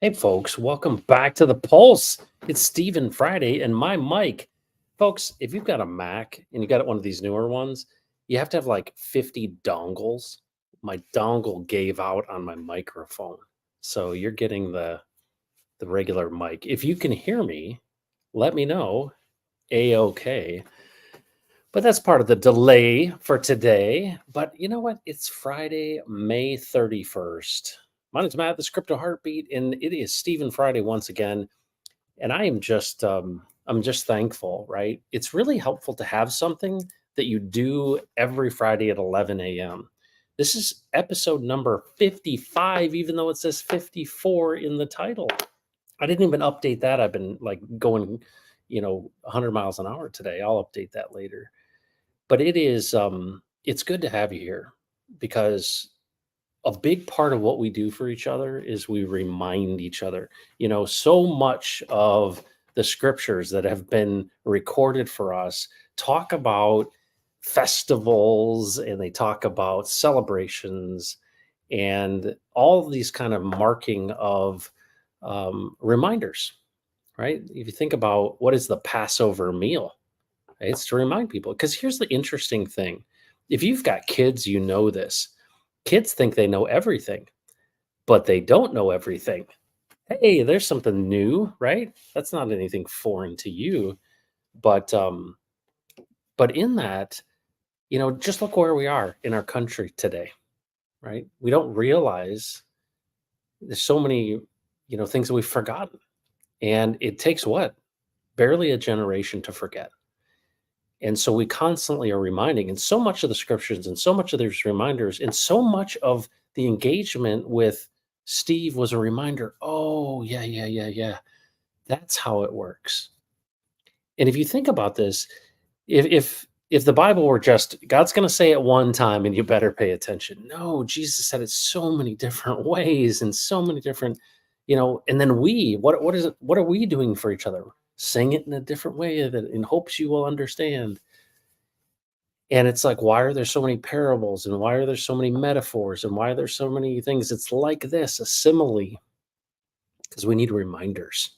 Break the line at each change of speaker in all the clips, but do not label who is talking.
Hey, folks, welcome back to the Pulse. It's Stephen Friday and my mic. Folks, if you've got a Mac and you got one of these newer ones, you have to have like 50 dongles. My dongle gave out on my microphone. So you're getting the regular mic. If you can hear me, let me know. A-OK. But that's part of the delay for today. But you know what? It's Friday, May 31st. My name's Matt, the Scripto Heartbeat, and it is Stephen Friday once again. And I'm just thankful, right? It's really helpful to have something that you do every Friday at 11 a.m. This is episode number 55, even though it says 54 in the title. I didn't even update that. I've been like going, 100 miles an hour today. I'll update that later. But it's good to have you here because a big part of what we do for each other is we remind each other. So much of the scriptures that have been recorded for us talk about festivals and they talk about celebrations and all of these kind of marking of reminders, right? If you think about what is the Passover meal, it's to remind people. Because here's the interesting thing. If you've got kids, you know this. Kids think they know everything, but they don't know everything. Hey, there's something new, right? That's not anything foreign to you. But in that, just look where we are in our country today, right? We don't realize there's so many, things that we've forgotten. And it takes what? Barely a generation to forget. And so we constantly are reminding, and so much of the scriptures and so much of these reminders, and so much of the engagement with Steve was a reminder. Oh, yeah, yeah, yeah, yeah. That's how it works. And if you think about this, if the Bible were just God's going to say it one time and you better pay attention. No, Jesus said it so many different ways and so many different, and then what is it? What are we doing for each other? Sing it in a different way that in hopes you will understand. And it's like, why are there so many parables and why are there so many metaphors and why are there so many things? It's like this, a simile, because we need reminders.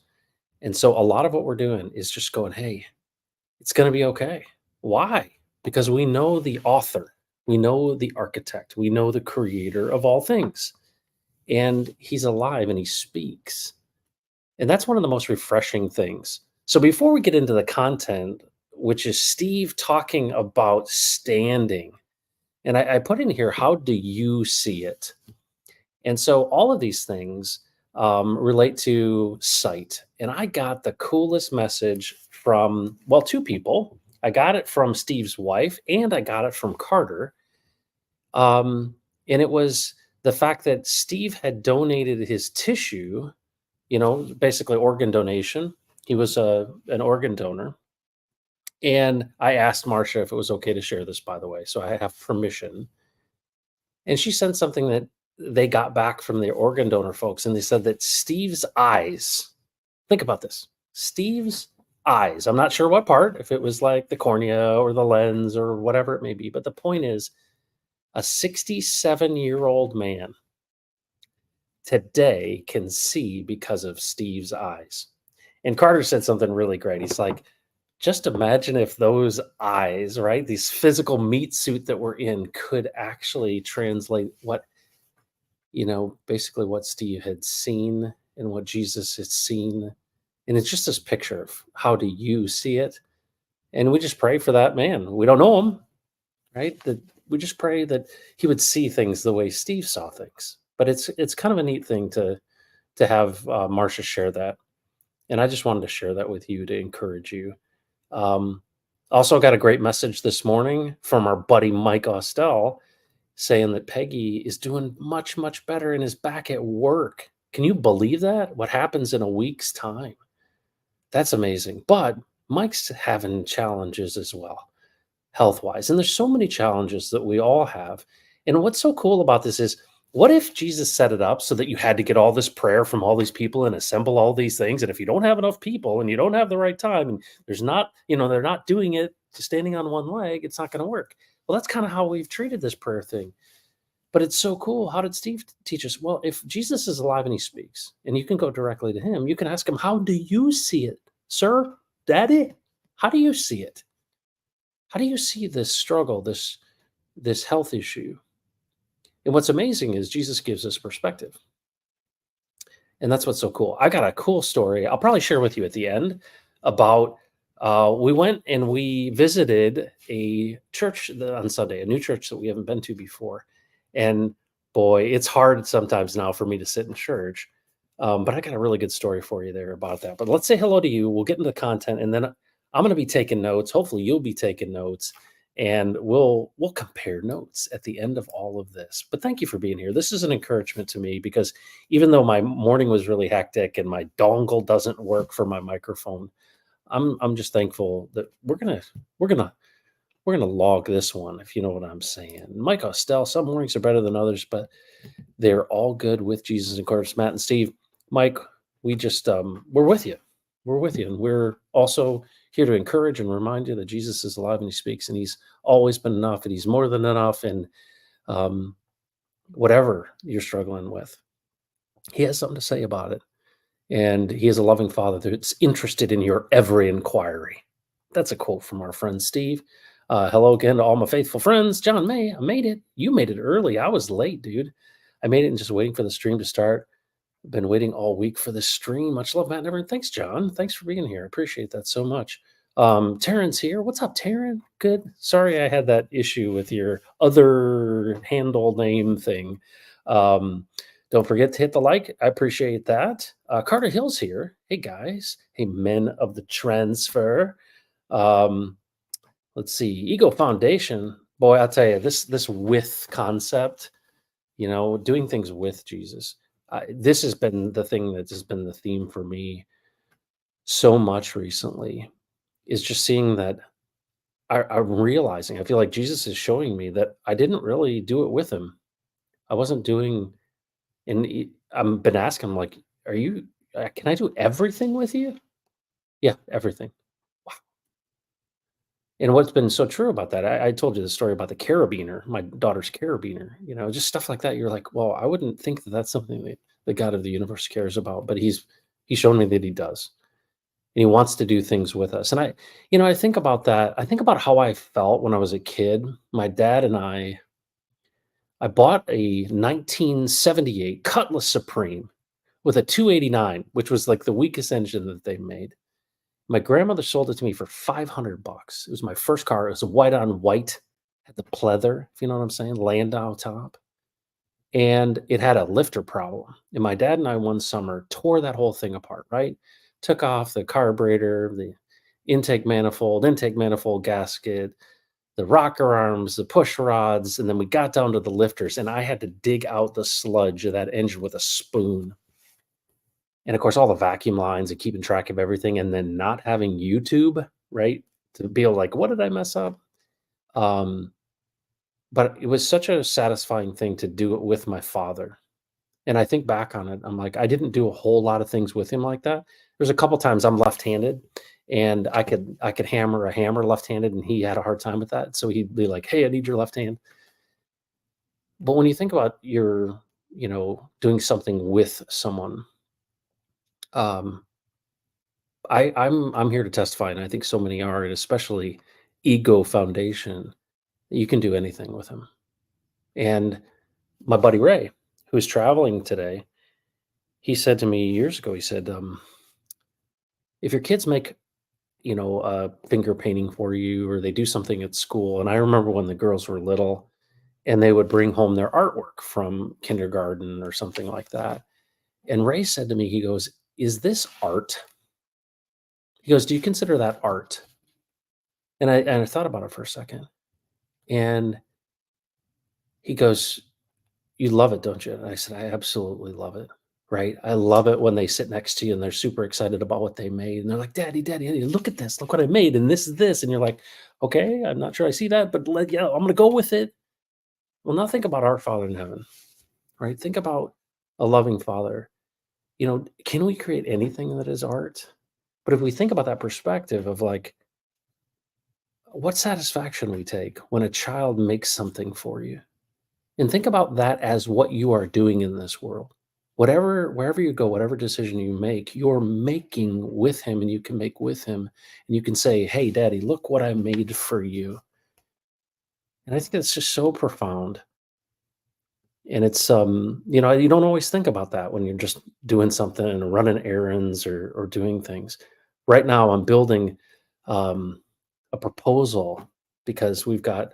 And so a lot of what we're doing is just going, hey, it's going to be okay. Why? Because we know the author, we know the architect, we know the creator of all things. And he's alive and he speaks. And that's one of the most refreshing things. So before we get into the content, which is Steve talking about standing, and I put in here, how do you see it? And so all of these things relate to sight. And I got the coolest message from, well, two people. I got it from Steve's wife and I got it from Carter. And it was the fact that Steve had donated his tissue, basically organ donation. He was an organ donor. And I asked Marcia if it was okay to share this, by the way. So I have permission. And she sent something that they got back from the organ donor folks, and they said that Steve's eyes, think about this, Steve's eyes, I'm not sure what part, if it was like the cornea or the lens or whatever it may be, but the point is a 67-year-old man today can see because of Steve's eyes. And Carter said something really great. He's like, just imagine if those eyes, right, these physical meat suit that we're in could actually translate what, basically what Steve had seen and what Jesus had seen. And it's just this picture of how do you see it? And we just pray for that man. We don't know him, right? That we just pray that he would see things the way Steve saw things. But it's kind of a neat thing to have Marcia share that. And I just wanted to share that with you to encourage you. Also got a great message this morning from our buddy Mike Austell saying that Peggy is doing much, much better and is back at work. Can you believe that? What happens in a week's time? That's amazing. But Mike's having challenges as well, health-wise. And there's so many challenges that we all have. And what's so cool about this is, what if Jesus set it up so that you had to get all this prayer from all these people and assemble all these things? And if you don't have enough people and you don't have the right time and there's not, they're not doing it standing on one leg, it's not going to work. Well, that's kind of how we've treated this prayer thing. But it's so cool. How did Steve teach us? Well, if Jesus is alive and he speaks, and you can go directly to him, you can ask him, how do you see it, sir, daddy? How do you see it? How do you see this struggle, this health issue? And what's amazing is Jesus gives us perspective. And that's what's so cool. I got a cool story. I'll probably share with you at the end about we went and we visited a church on Sunday, a new church that we haven't been to before. And boy, it's hard sometimes now for me to sit in church. But I got a really good story for you there about that. But let's say hello to you. We'll get into the content, and then I'm going to be taking notes. Hopefully, you'll be taking notes, and we'll compare notes at the end of all of this. But thank you for being here. This is an encouragement to me because even though my morning was really hectic and my dongle doesn't work for my microphone, I'm just thankful that we're gonna log this one, if you know what I'm saying. Mike Ostell, some mornings are better than others, but they're all good with Jesus. And of course, Matt and Steve. Mike, we just we're with you. We're with you. And we're also here to encourage and remind you that Jesus is alive and he speaks, and he's always been enough, and he's more than enough. And whatever you're struggling with, he has something to say about it. And he is a loving father that's interested in your every inquiry. That's a quote from our friend Steve. Hello again to all my faithful friends. John May, I made it. You made it early. I was late, dude. I made it and just waiting for the stream to start. Been waiting all week for this stream. Much love, Matt and everyone. Thanks, John. Thanks for being here. I appreciate that so much. Terren's here. What's up, Terren? Good. Sorry I had that issue with your other handle name thing. Don't forget to hit the like. I appreciate that. Carter Hill's here. Hey, guys. Hey, men of the transfer. Let's see. Ego Foundation. Boy, I'll tell you, this with concept, doing things with Jesus. This has been the thing that has been the theme for me so much recently, is just seeing that I'm realizing, I feel like Jesus is showing me that I didn't really do it with him. I wasn't doing, and I've been asking him, like, can I do everything with you? Yeah, everything. Wow. And what's been so true about that, I told you the story about the carabiner, my daughter's carabiner, just stuff like that. You're like, well, I wouldn't think that that's something that the God of the universe cares about, but he's shown me that he does. And he wants to do things with us. And I think about that. I think about how I felt when I was a kid. My dad and I bought a 1978 Cutlass Supreme with a 289, which was like the weakest engine that they made. My grandmother sold it to me for $500. It was my first car. It was white on white, had the pleather, if you know what I'm saying, Landau top. And it had a lifter problem. And my dad and I one summer tore that whole thing apart, right? Took off the carburetor, the intake manifold gasket, the rocker arms, the push rods, and then we got down to the lifters, and I had to dig out the sludge of that engine with a spoon. And of course, all the vacuum lines and keeping track of everything, and then not having YouTube, right? To be able like, what did I mess up? But it was such a satisfying thing to do it with my father. And I think back on it, I'm like, I didn't do a whole lot of things with him like that. There's a couple times I'm left-handed, and I could hammer a hammer left-handed, and he had a hard time with that. So he'd be like, hey, I need your left hand. But when you think about doing something with someone, I'm here to testify, and I think so many are, and especially Ego Foundation, you can do anything with him. And my buddy Ray, who's traveling today, he said to me years ago, he said, if your kids make, finger painting for you, or they do something at school, and I remember when the girls were little and they would bring home their artwork from kindergarten or something like that. And Ray said to me, he goes, is this art? He goes, do you consider that art? And I thought about it for a second. And he goes, you love it, don't you? And I said, I absolutely love it. Right. I love it when they sit next to you and they're super excited about what they made. And they're like, Daddy, look at this. Look what I made. And this is this. And you're like, okay, I'm not sure I see that, but I'm going to go with it. Well, now think about our Father in heaven, right? Think about a loving Father. Can we create anything that is art? But if we think about that perspective of like, what satisfaction we take when a child makes something for you, And think about that as what you are doing in this world. Wherever you go, whatever decision you make, you're making with him and you can make with him. And you can say, hey, daddy, look what I made for you. And I think that's just so profound. And it's you don't always think about that when you're just doing something and running errands or doing things. Right now I'm building um a proposal because we've got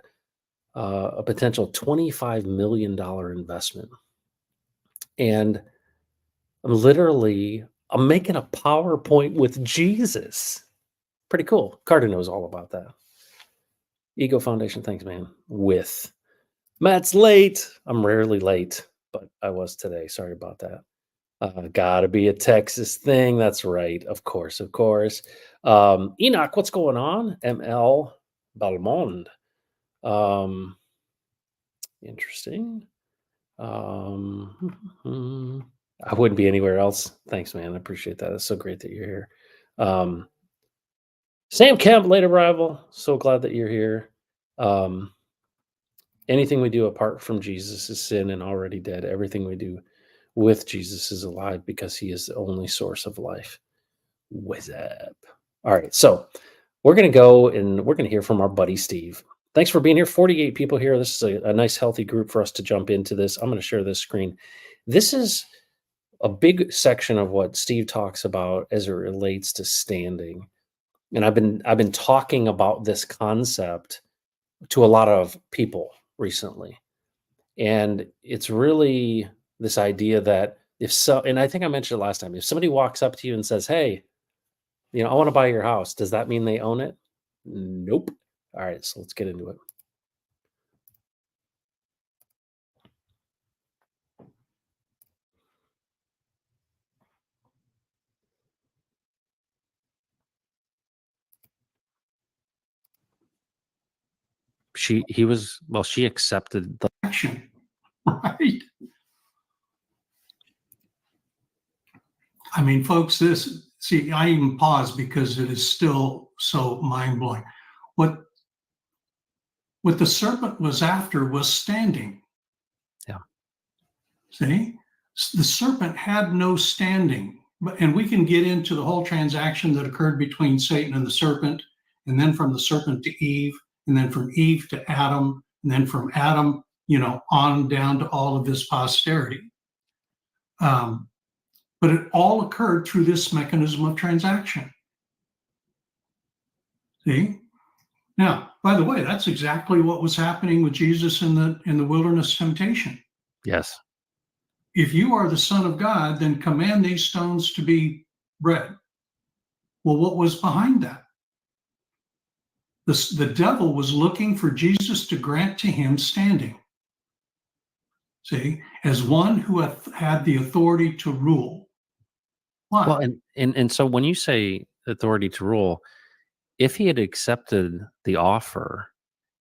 a potential $25 million investment. And I'm making a PowerPoint with Jesus. Pretty cool. Carter knows all about that. Ego Foundation, thanks, man. With Matt's late. I'm rarely late, but I was today. Sorry about that. Gotta be a Texas thing. That's right. Of course, of course. Enoch, what's going on? ML Balmond. Um, interesting. I wouldn't be anywhere else. Thanks, man. I appreciate that. It's so great that you're here. Um, Sam Kemp, late arrival. So glad that you're here. Um, Anything we do apart from Jesus is sin and already dead. Everything we do with Jesus is alive because he is the only source of life. What's up? All right. So we're going to go and we're going to hear from our buddy Steve. Thanks for being here. 48 people here. This is a nice, healthy group for us to jump into this. I'm going to share this screen. This is a big section of what Steve talks about as it relates to standing. And I've been talking about this concept to a lot of people recently. And it's really this idea that and I think I mentioned it last time, if somebody walks up to you and says, "Hey, I want to buy your house," does that mean they own it? Nope. All right, so let's get into it. She accepted the
action, right? I mean, folks, I even pause because it is still so mind blowing. What the serpent was after was standing.
Yeah.
See, the serpent had no standing, and we can get into the whole transaction that occurred between Satan and the serpent, and then from the serpent to Eve, and then from Eve to Adam, and then from Adam, on down to all of his posterity. But it all occurred through this mechanism of transaction. See? Now, by the way, that's exactly what was happening with Jesus in the wilderness temptation.
Yes.
If you are the Son of God, then command these stones to be bread. Well, what was behind that? The devil was looking for Jesus to grant to him standing. See, as one who had the authority to rule. Why?
Well, and so when you say authority to rule, if he had accepted the offer,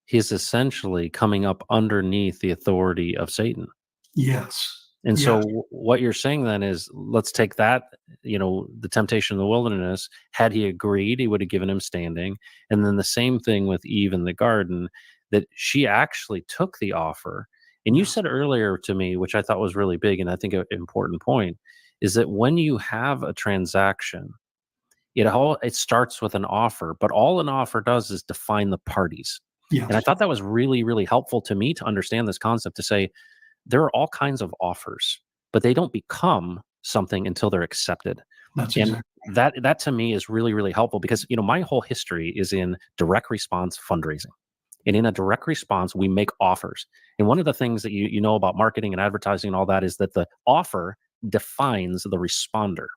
he's essentially coming up underneath the authority of Satan.
Yes.
And
Yes.
so what you're saying then is, let's take that, the temptation in the wilderness. Had he agreed, he would have given him standing. And then the same thing with Eve in the garden, that she actually took the offer. And you said earlier to me, which I thought was really big, and I think an important point, is that when you have a transaction, it starts with an offer, but all an offer does is define the parties.
Yes.
And I thought that was really, really helpful to me to understand this concept, to say there are all kinds of offers, but they don't become something until they're accepted.
That's
And
exactly.
that to me is really, really helpful because my whole history is in direct response fundraising. And in a direct response, we make offers. And one of the things that you know about marketing and advertising and all that is that the offer defines the responder.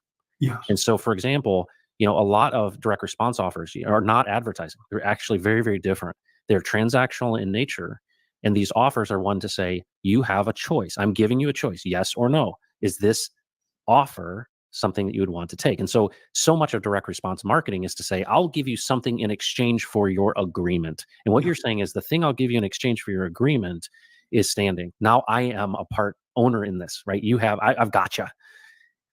Yes.
And so, for example, a lot of direct response offers are not advertising. They're actually very, very different. They're transactional in nature. And these offers are one to say, you have a choice. I'm giving you a choice, yes or no. Is this offer something that you would want to take? And so much of direct response marketing is to say, I'll give you something in exchange for your agreement. And what you're saying is the thing I'll give you in exchange for your agreement is standing. Now I am a part owner in this, right? I've got you.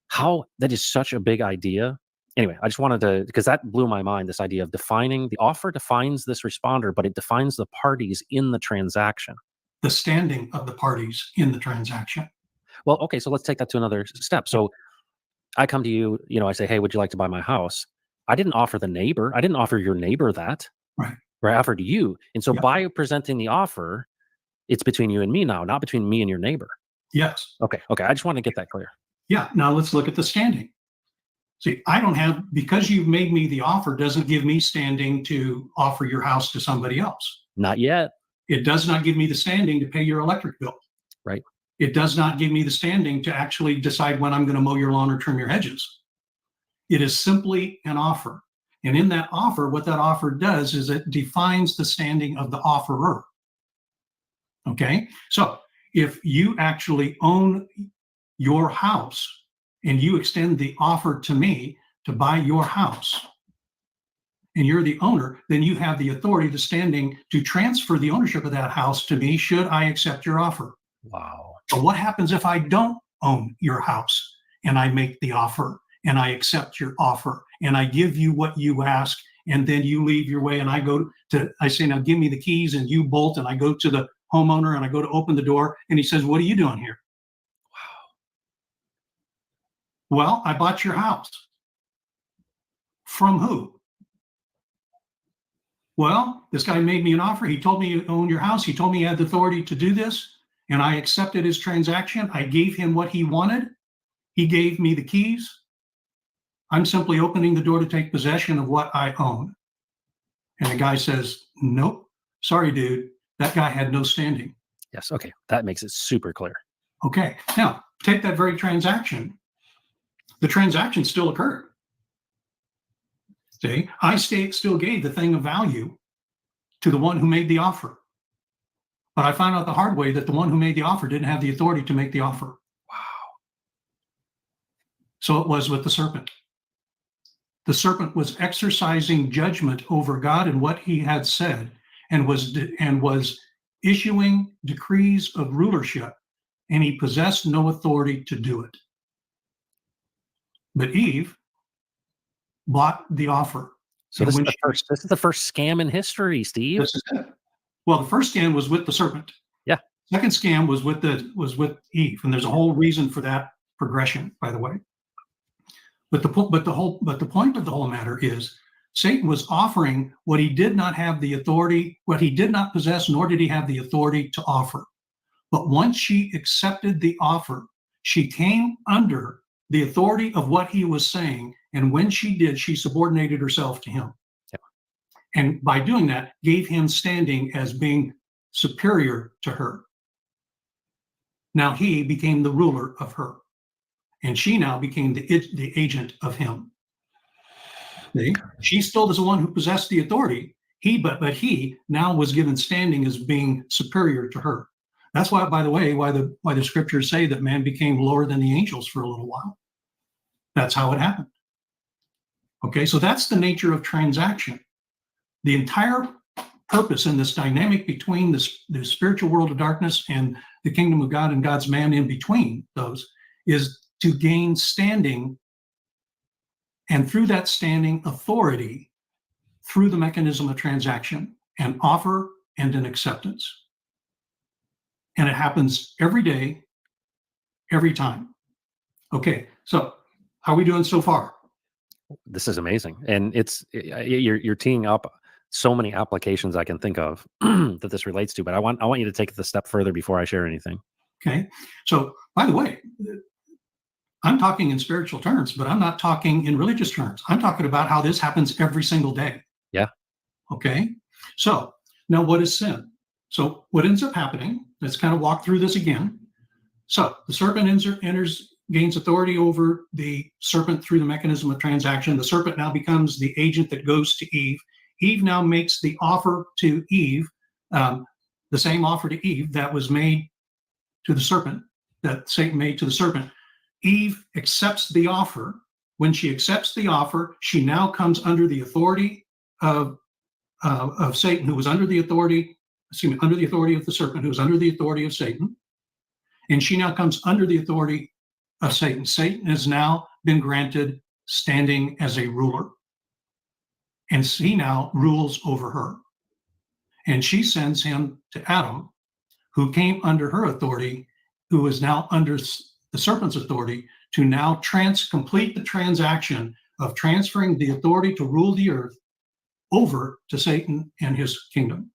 How that is such a big idea. Anyway, I just wanted to, because that blew my mind, this idea of defining the offer defines this responder, but it defines the parties in the transaction.
the standing of the parties in the transaction.
Well, okay, so let's take that to another step. So I come to you, I say, hey, would you like to buy my house? I didn't offer the neighbor. I didn't offer your neighbor that.
Right.
Right. I offered you. And so
Yep.
by presenting the offer, it's between you and me now, not between me and your neighbor.
Yes.
Okay. I just want to get that clear.
Yeah. Now let's look at the standing. See, I don't have, because you've made me the offer, doesn't give me standing to offer your house to somebody else.
Not yet.
It does not give me the standing to pay your electric bill.
Right.
It does not give me the standing to actually decide when I'm going to mow your lawn or trim your hedges. It is simply an offer. And in that offer, what that offer does is it defines the standing of the offerer. Okay. So if you actually own your house and you extend the offer to me to buy your house, and you're the owner, then you have the authority, the standing to transfer the ownership of that house to me should I accept your offer.
Wow.
But what happens if I don't own your house and I make the offer and I accept your offer and I give you what you ask and then you leave your way and I say, now give me the keys, and you bolt, and I go to the homeowner and I go to open the door and he says, what are you doing here? Wow. Well, I bought your house. From who? Well, this guy made me an offer. He told me you own your house. He told me he had the authority to do this, and I accepted his transaction. I gave him what he wanted. He gave me the keys. I'm simply opening the door to take possession of what I own. And the guy says, nope, sorry, dude. That guy had no standing.
Yes. Okay. That makes it super clear.
Okay. Now, take that very transaction. The transaction still occurred. See, I still gave the thing of value to the one who made the offer. But I found out the hard way that the one who made the offer didn't have the authority to make the offer.
Wow.
So it was with the serpent. The serpent was exercising judgment over God and what he had said, and was issuing decrees of rulership, and he possessed no authority to do it. But Eve bought the offer.
So this is the first scam in history, Steve.
This is it. Well, the first scam was with the serpent.
Yeah.
Second scam was with Eve, and there's a whole reason for that progression, by the way. But the point of the whole matter is Satan was offering what he did not have the authority, what he did not possess, nor did he have the authority to offer. But once she accepted the offer, she came under the authority of what he was saying. And when she did, she subordinated herself to him.
Yeah.
And by doing that, gave him standing as being superior to her. Now he became the ruler of her. And she now became the agent of him. See? She still is the one who possessed the authority. But he now was given standing as being superior to her. That's why, by the way, why the scriptures say that man became lower than the angels for a little while. That's how it happened. Okay, so that's the nature of transaction. The entire purpose in this dynamic between the spiritual world of darkness and the kingdom of God and God's man in between those is to gain standing, and through that standing, authority through the mechanism of transaction, an offer and an acceptance. And it happens every day, every time. Okay, so how are we doing so far?
This is amazing. And you're teeing up so many applications I can think of that this relates to, but I want you to take it a step further before I share anything.
Okay. So by the way, I'm talking in spiritual terms, but I'm not talking in religious terms. I'm talking about how this happens every single day.
Yeah.
Okay. So now what is sin? So what ends up happening, let's kind of walk through this again. So the serpent gains authority over the serpent through the mechanism of transaction. The serpent now becomes the agent that goes to Eve. Eve now makes the offer to Eve, the same offer to Eve that was made to the serpent, that Satan made to the serpent. Eve accepts the offer. When she accepts the offer, she now comes under the authority of Satan, who was under the authority of the serpent, who was under the authority of Satan. And she now comes under the authority of Satan. Satan has now been granted standing as a ruler. And he now rules over her. And she sends him to Adam, who came under her authority, who is now under the serpent's authority, to now complete the transaction of transferring the authority to rule the earth over to Satan and his kingdom.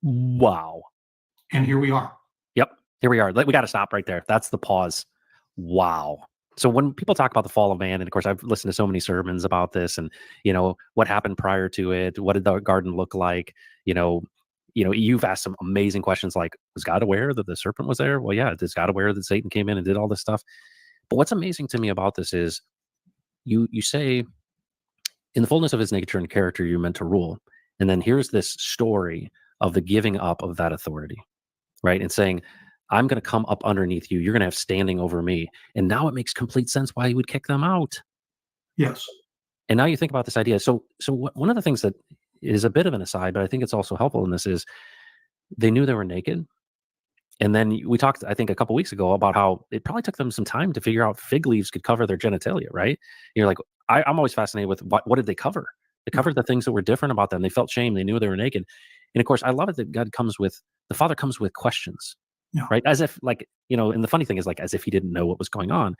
Wow.
And here we are.
Yep. Here we are. We got to stop right there. That's the pause. Wow. So when people talk about the fall of man, and of course I've listened to so many sermons about this, and what happened prior to it, what did the garden look like? You've asked some amazing questions like, was God aware that the serpent was there? Well, yeah, is God aware that Satan came in and did all this stuff? But what's amazing to me about this is you say, in the fullness of his nature and character, you're meant to rule. And then here's this story of the giving up of that authority, right? And saying, I'm going to come up underneath you. You're going to have standing over me. And now it makes complete sense why he would kick them out.
Yes.
And now you think about this idea. So one of the things that is a bit of an aside, but I think it's also helpful in this is they knew they were naked. And then we talked, I think, a couple weeks ago about how it probably took them some time to figure out fig leaves could cover their genitalia, right? You're like, I'm always fascinated with what did they cover? They covered the things that were different about them. They felt shame. They knew they were naked. And of course, I love it that the Father comes with questions, right? As if and the funny thing is as if he didn't know what was going on.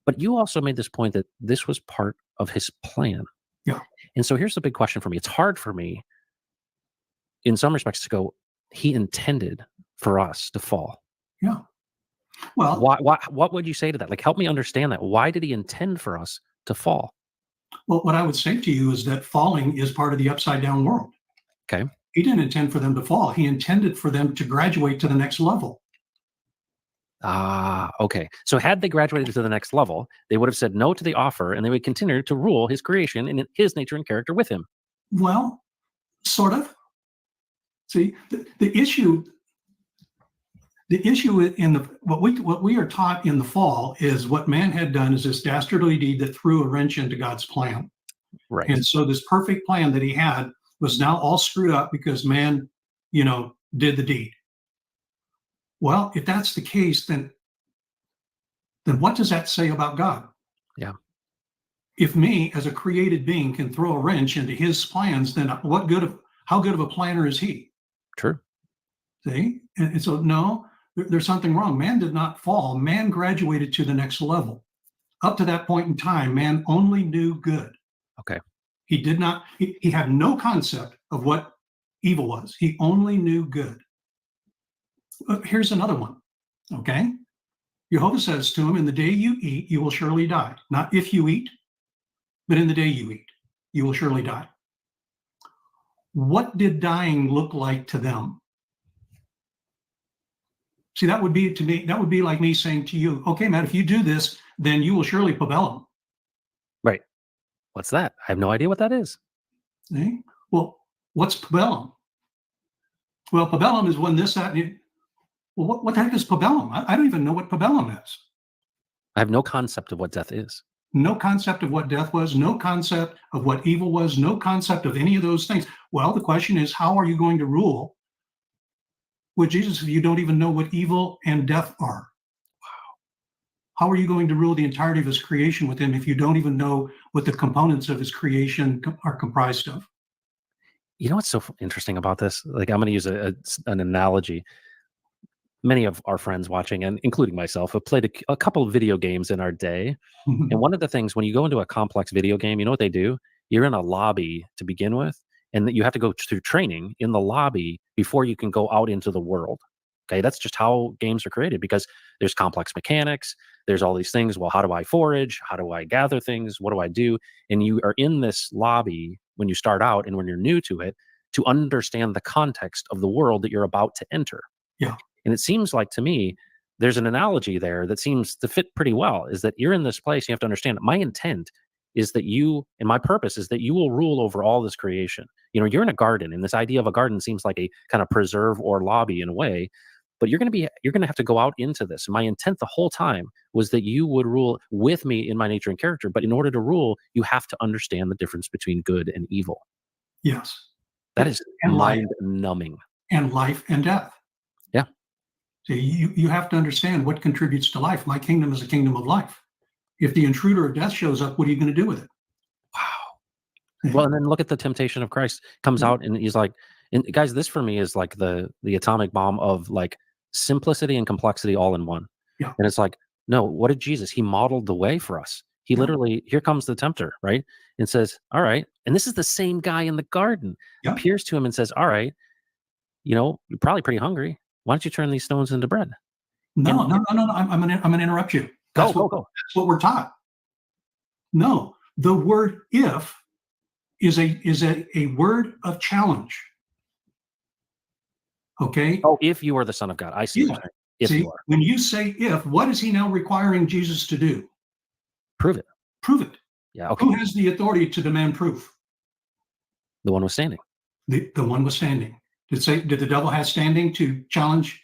But you also made this point that this was part of his plan.
Yeah.
And so here's the big question for me. It's hard for me in some respects to go, he intended for us to fall.
Yeah. Well,
what would you say to that? Help me understand that. Why did he intend for us to fall?
Well, what I would say to you is that falling is part of the upside down world.
Okay.
He didn't intend for them to fall. He intended for them to graduate to the next level.
Okay. So had they graduated to the next level, they would have said no to the offer, and they would continue to rule his creation in his nature and character with him.
Well, sort of. See, the issue in what we are taught in the fall is what man had done is this dastardly deed that threw a wrench into God's plan.
Right.
And so this perfect plan that he had was now all screwed up because man, did the deed. Well, if that's the case, then what does that say about God?
Yeah.
If me as a created being can throw a wrench into his plans, then how good of a planner is he?
True.
See? And so no, there's something wrong. Man did not fall. Man graduated to the next level. Up to that point in time, man only knew good.
Okay.
He did not, he had no concept of what evil was. He only knew good. Here's another one. Okay. Jehovah says to him, in the day you eat, you will surely die. Not if you eat, but in the day you eat, you will surely die. What did dying look like to them? See, that would be like me saying to you, okay, Matt, if you do this, then you will surely pabellum.
Right. What's that? I have no idea what that is.
See? Well, what's pabellum? Well, pabellum is when this, that, well, what the heck is pabellum? I don't even know what pabellum is.
I have no concept of what death is.
No concept of what death was, no concept of what evil was, no concept of any of those things. Well, the question is, how are you going to rule with Jesus if you don't even know what evil and death are? Wow. How are you going to rule the entirety of his creation with him if you don't even know what the components of his creation are comprised of?
You know what's so interesting about this? I'm going to use an analogy. Many of our friends watching, and including myself, have played a couple of video games in our day. And one of the things, when you go into a complex video game, you know what they do? You're in a lobby to begin with, and that you have to go through training in the lobby before you can go out into the world. Okay, that's just how games are created, because there's complex mechanics. There's all these things. Well, how do I forage? How do I gather things? What do I do? And you are in this lobby when you start out, and when you're new to it, to understand the context of the world that you're about to enter.
Yeah.
And it seems like to me, there's an analogy there that seems to fit pretty well, is that you're in this place, you have to understand that my intent is that you, and my purpose is that you will rule over all this creation. You're in a garden, and this idea of a garden seems like a kind of preserve or lobby in a way, but you're going to have to go out into this. And my intent the whole time was that you would rule with me in my nature and character. But in order to rule, you have to understand the difference between good and evil.
Yes.
That is mind-numbing.
And life and death.
Yeah.
So you have to understand what contributes to life. My kingdom is a kingdom of life. If the intruder of death shows up, what are you going to do with it?
Wow. Well, and then look at the temptation of Christ. Comes out and he's like, And guys, this for me is like the atomic bomb of like simplicity and complexity all in one.
Yeah.
And it's like, no, what did Jesus? He modeled the way for us. He
Yeah.
literally, here comes the tempter, right? And says, all right. And this is the same guy in the garden,
Yeah.
appears to him and says, all right, you're probably pretty hungry. Why don't you turn these stones into bread?
No. I'm gonna interrupt you.
Go.
That's what we're taught. No, the word if is a word of challenge. Okay.
Oh, if you are the Son of God. I see.
Yeah.
What you're saying. If
See,
you are.
when you say if, what is he now requiring Jesus to do?
Prove it.
Prove it.
Yeah. Okay.
Who has the authority to demand proof?
The one was standing.
The one was standing. Did the devil have standing to challenge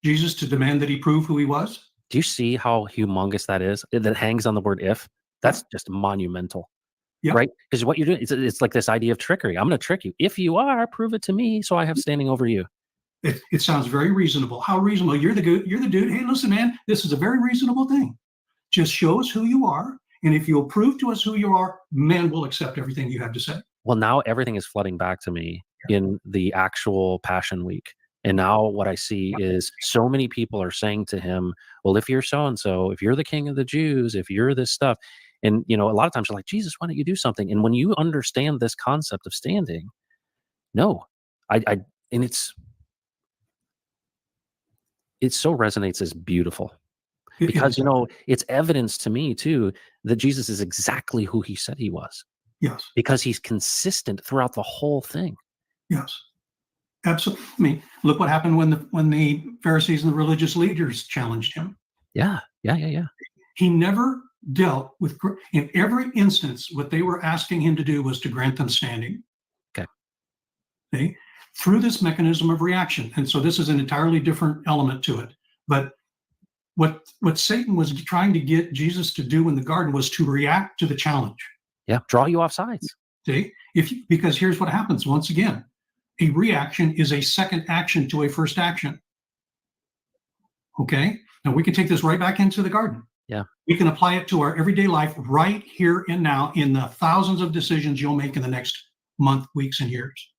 Jesus to demand that he prove who he was?
Do you see how humongous that is? That hangs on the word if. That's just monumental.
Yeah.
Right? Because what you're doing, it's like this idea of trickery. I'm going to trick you. If you are, prove it to me so I have standing over you.
It sounds very reasonable. How reasonable? You're the dude. Hey, listen, man, this is a very reasonable thing. Just show us who you are. And if you'll prove to us who you are, man will accept everything you have to say.
Well, now everything is flooding back to me in the actual Passion Week. And now what I see is so many people are saying to him, well, if you're so-and-so, if you're the king of the Jews, if you're this stuff. And, a lot of times you're like, Jesus, why don't you do something? And when you understand this concept of standing, no, and it so resonates as beautiful because, it's evidence to me too, that Jesus is exactly who he said he was.
Yes.
Because he's consistent throughout the whole thing.
Yes. Absolutely. I mean, look what happened when the Pharisees and the religious leaders challenged him.
Yeah.
He never dealt with, in every instance, what they were asking him to do was to grant them standing. Okay. Through this mechanism of reaction. And so this is an entirely different element to it. But what Satan was trying to get Jesus to do in the garden was to react to the challenge.
Yeah. Draw you off sides.
See, because here's what happens once again. A reaction is a second action to a first action. Okay. Now we can take this right back into the garden.
Yeah.
We can apply it to our everyday life right here and now in the thousands of decisions you'll make in the next month, weeks, and years.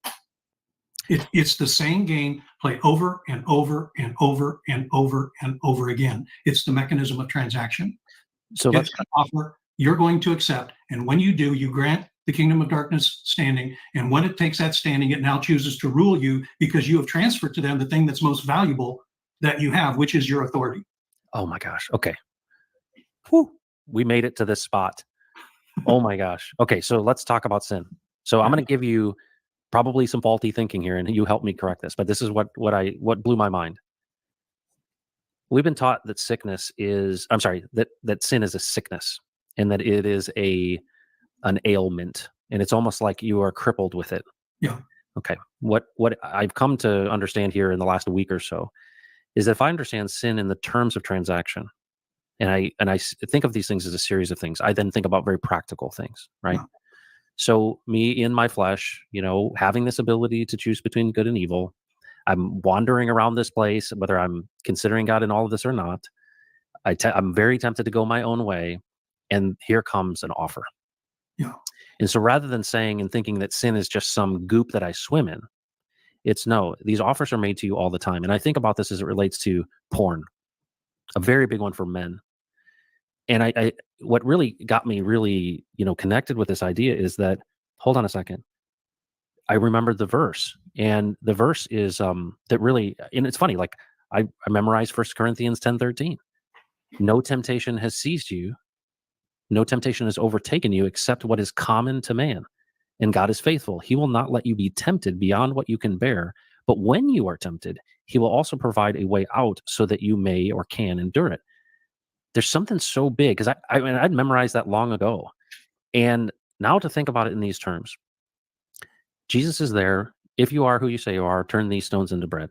It's the same game played over and over and over and over and over again. It's the mechanism of transaction.
So
it's an offer you're going to accept. And when you do, you grant the kingdom of darkness standing. And when it takes that standing, it now chooses to rule you because you have transferred to them the thing that's most valuable that you have, which is your authority.
Oh my gosh. Okay. Whew. We made it to this spot. Oh my gosh. Okay. So let's talk about sin. So I'm going to give you probably some faulty thinking here, and you help me correct this, but this is what blew my mind. We've been taught that that sin is a sickness and that it is an ailment, and it's almost like you are crippled with it.
Yeah.
Okay. What I've come to understand here in the last week or so is that if I understand sin in the terms of transaction, and I think of these things as a series of things, I then think about very practical things, right? Yeah. So me in my flesh, having this ability to choose between good and evil, I'm wandering around this place, whether I'm considering God in all of this or not. I'm very tempted to go my own way, and here comes an offer.
Yeah.
And so rather than saying and thinking that sin is just some goop that I swim in, it's no, these offers are made to you all the time. And I think about this as it relates to porn, a very big one for men. And I what really got me really, connected with this idea is that, hold on a second. I remembered the verse, and the verse is that really, and it's funny, like I memorized 1 Corinthians 10:13. No temptation has seized you. No temptation has overtaken you except what is common to man. And God is faithful. He will not let you be tempted beyond what you can bear. But when you are tempted, he will also provide a way out so that you may or can endure it. There's something so big, because I'd memorized that long ago. And now to think about it in these terms, Jesus is there. If you are who you say you are, turn these stones into bread.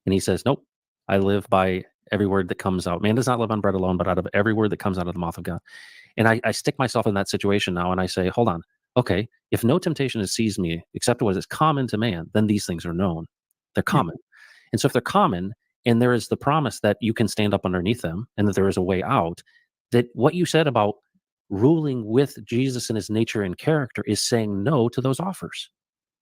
And he says, nope, I live by every word that comes out. Man does not live on bread alone, but out of every word that comes out of the mouth of God. And I stick myself in that situation now, and I say, hold on. Okay, if no temptation has seized me except what is common to man, then these things are known. They're common. And so if they're common, and there is the promise that you can stand up underneath them and that there is a way out, that what you said about ruling with Jesus and his nature and character is saying no to those offers.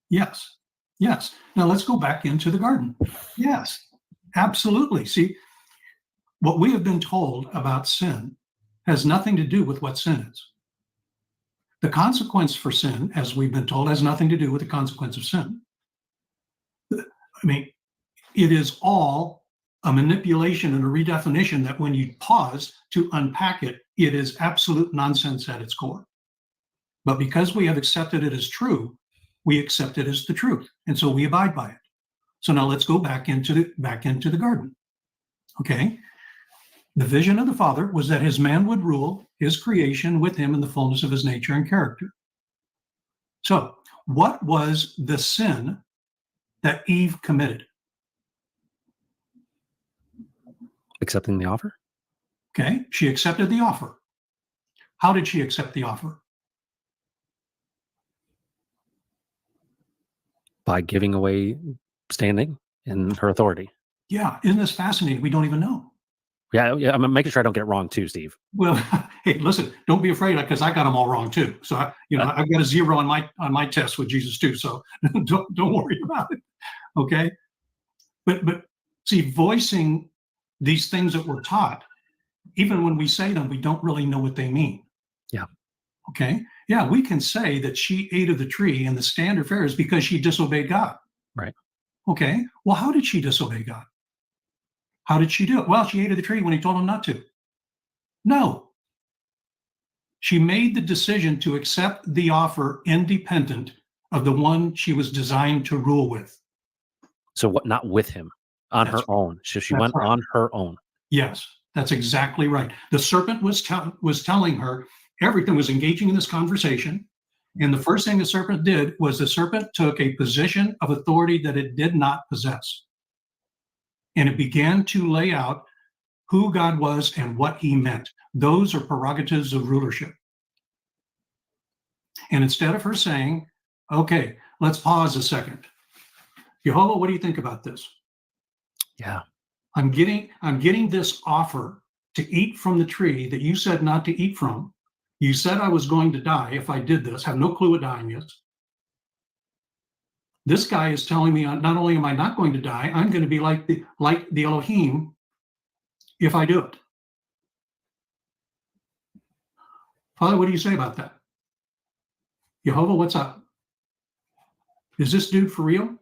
Yes. Yes. Now let's go back into the garden. Yes, absolutely. See, what we have been told about sin has nothing to do with what sin is. The consequence for sin, as we've been told, has nothing to do with the consequence of sin. I mean, it is all a manipulation and a redefinition that when you pause to unpack it, it is absolute nonsense at its core. But because we have accepted it as true, we accept it as the truth. And so we abide by it. So now let's go back into the garden. Okay. The vision of the Father was that his man would rule his creation with him in the fullness of his nature and character. So what was the sin that Eve committed?
Accepting the offer?
Okay. She accepted the offer. How did she accept the offer?
By giving away standing and her authority.
Yeah. Isn't this fascinating? We don't even know.
Yeah, I'm making sure I don't get it wrong too, Steve.
Well, hey, listen, don't be afraid because I got them all wrong too. So I've got a 0 on my test with Jesus too. So don't worry about it. Okay. But see, voicing these things that we're taught, even when we say them, we don't really know what they mean.
Yeah.
Okay. Yeah, we can say that she ate of the tree, and the standard fare is because she disobeyed God.
Right.
Okay. Well, how did she disobey God? How did she do it? Well, she ate of the tree when he told him not to. No. She made the decision to accept the offer independent of the one she was designed to rule with.
So what? Not with him, on
That's
her own. So she
That's
went
right.
on her own.
Yes, that's exactly right. The serpent was telling her everything, was engaging in this conversation. And the first thing the serpent did was the serpent took a position of authority that it did not possess. And it began to lay out who God was and what he meant. Those are prerogatives of rulership. And instead of her saying, okay, let's pause a second. Jehovah, what do you think about this?
Yeah.
I'm getting this offer to eat from the tree that you said not to eat from. You said I was going to die if I did this. Have no clue what dying is. This guy is telling me not only am I not going to die, I'm going to be like the Elohim if I do it. Father, what do you say about that? Jehovah, what's up? Is this dude for real?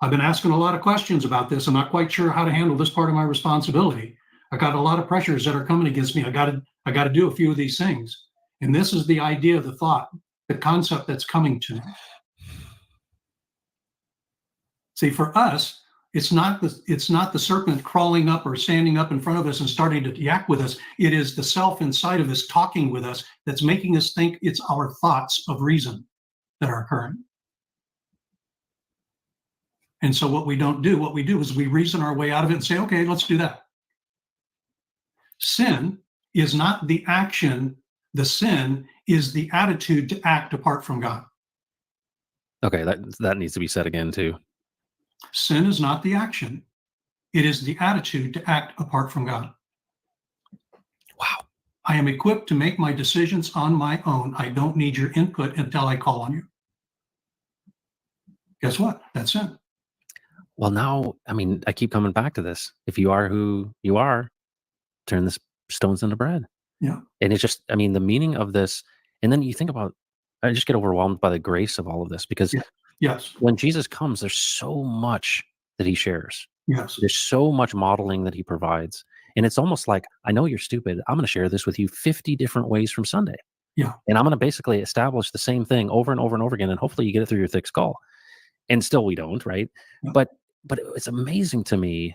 I've been asking a lot of questions about this. I'm not quite sure how to handle this part of my responsibility. I got a lot of pressures that are coming against me. I got to do a few of these things. And this is the idea, the thought, the concept that's coming to me. See, for us, it's not the serpent crawling up or standing up in front of us and starting to yak with us. It is the self inside of us talking with us that's making us think it's our thoughts of reason that are occurring. And so what we do is we reason our way out of it and say, okay, let's do that. Sin is not the action. The sin is the attitude to act apart from God.
Okay, that needs to be said again too.
Sin is not the action. It is the attitude to act apart from God.
Wow.
I am equipped to make my decisions on my own. I don't need your input until I call on you. Guess what? That's sin.
Well, now, I mean, I keep coming back to this. If you are who you are, turn the stones into bread.
Yeah.
And it's just, I mean, the meaning of this, and then you think about, I just get overwhelmed by the grace of all of this because
Yes.
when Jesus comes, there's so much that he shares.
Yes.
There's so much modeling that he provides. And it's almost like, I know you're stupid. I'm going to share this with you 50 different ways from Sunday.
Yeah.
And I'm going to basically establish the same thing over and over and over again. And hopefully you get it through your thick skull. And still we don't, right?
Yeah.
But it's amazing to me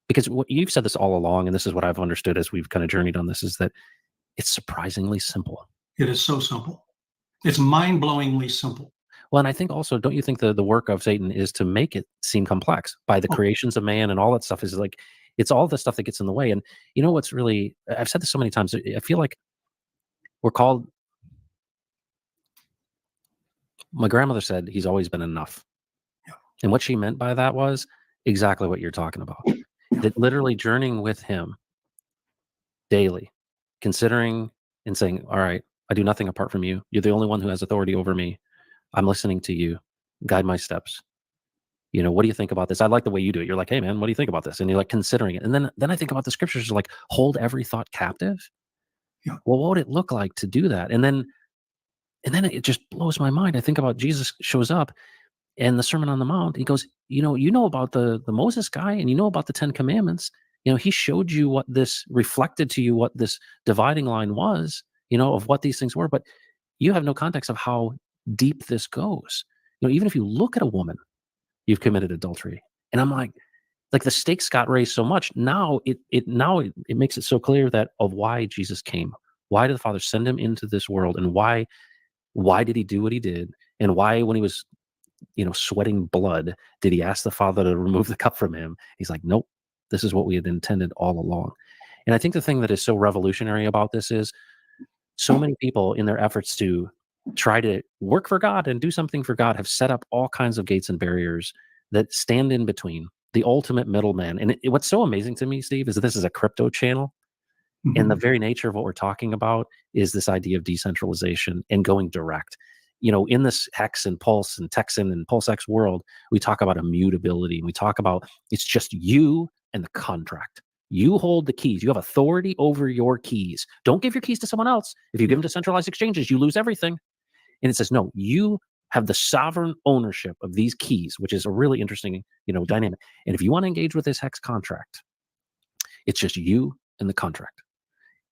because what you've said this all along, and this is what I've understood as we've kind of journeyed on this, is that it's surprisingly simple.
It is so simple. It's mind-blowingly simple.
Well, and I think also, don't you think the work of Satan is to make it seem complex by the creations of man and all that stuff is like, it's all the stuff that gets in the way. And you know what's really, I've said this so many times, I feel like we're called, my grandmother said, he's always been enough.
Yeah.
And what she meant by that was exactly what you're talking about.
Yeah.
That literally journeying with him daily, considering and saying, all right, I do nothing apart from you. You're the only one who has authority over me. I'm listening to you. guide my steps. You know, what do you think about this? I like the way you do it. You're like, hey man, what do you think about this? And you're like considering it. And then I think about the scriptures like hold every thought captive.
Yeah.
Well, what would it look like to do that? And then it just blows my mind. I think about Jesus shows up and the Sermon on the Mount. He goes, you know about the Moses guy, and you know about the 10 Commandments. You know, he showed you what this reflected to you, what this dividing line was, you know, of what these things were. But you have no context of how deep this goes. You know, even if you look at a woman, you've committed adultery. And I'm like the stakes got raised so much. Now it makes it so clear that of why Jesus came. Why did the Father send him into this world, and why did he do what he did? And why, when he was, you know, sweating blood, did he ask the Father to remove the cup from him? He's like, nope, this is what we had intended all along. And I think the thing that is so revolutionary about this is so many people in their efforts to try to work for God and do something for God have set up all kinds of gates and barriers that stand in between, the ultimate middleman. And what's so amazing to me, Steve, is that this is a crypto channel. And the very nature of what we're talking about is this idea of decentralization and going direct. You know, in this Hex and Pulse and Texan and PulseX world, we talk about immutability. And we talk about it's just you and the contract. You hold the keys. You have authority over your keys. Don't give your keys to someone else. If you give them to centralized exchanges, you lose everything. And it says, no, you have the sovereign ownership of these keys, which is a really interesting, you know, dynamic. And if you want to engage with this Hex contract, it's just you and the contract.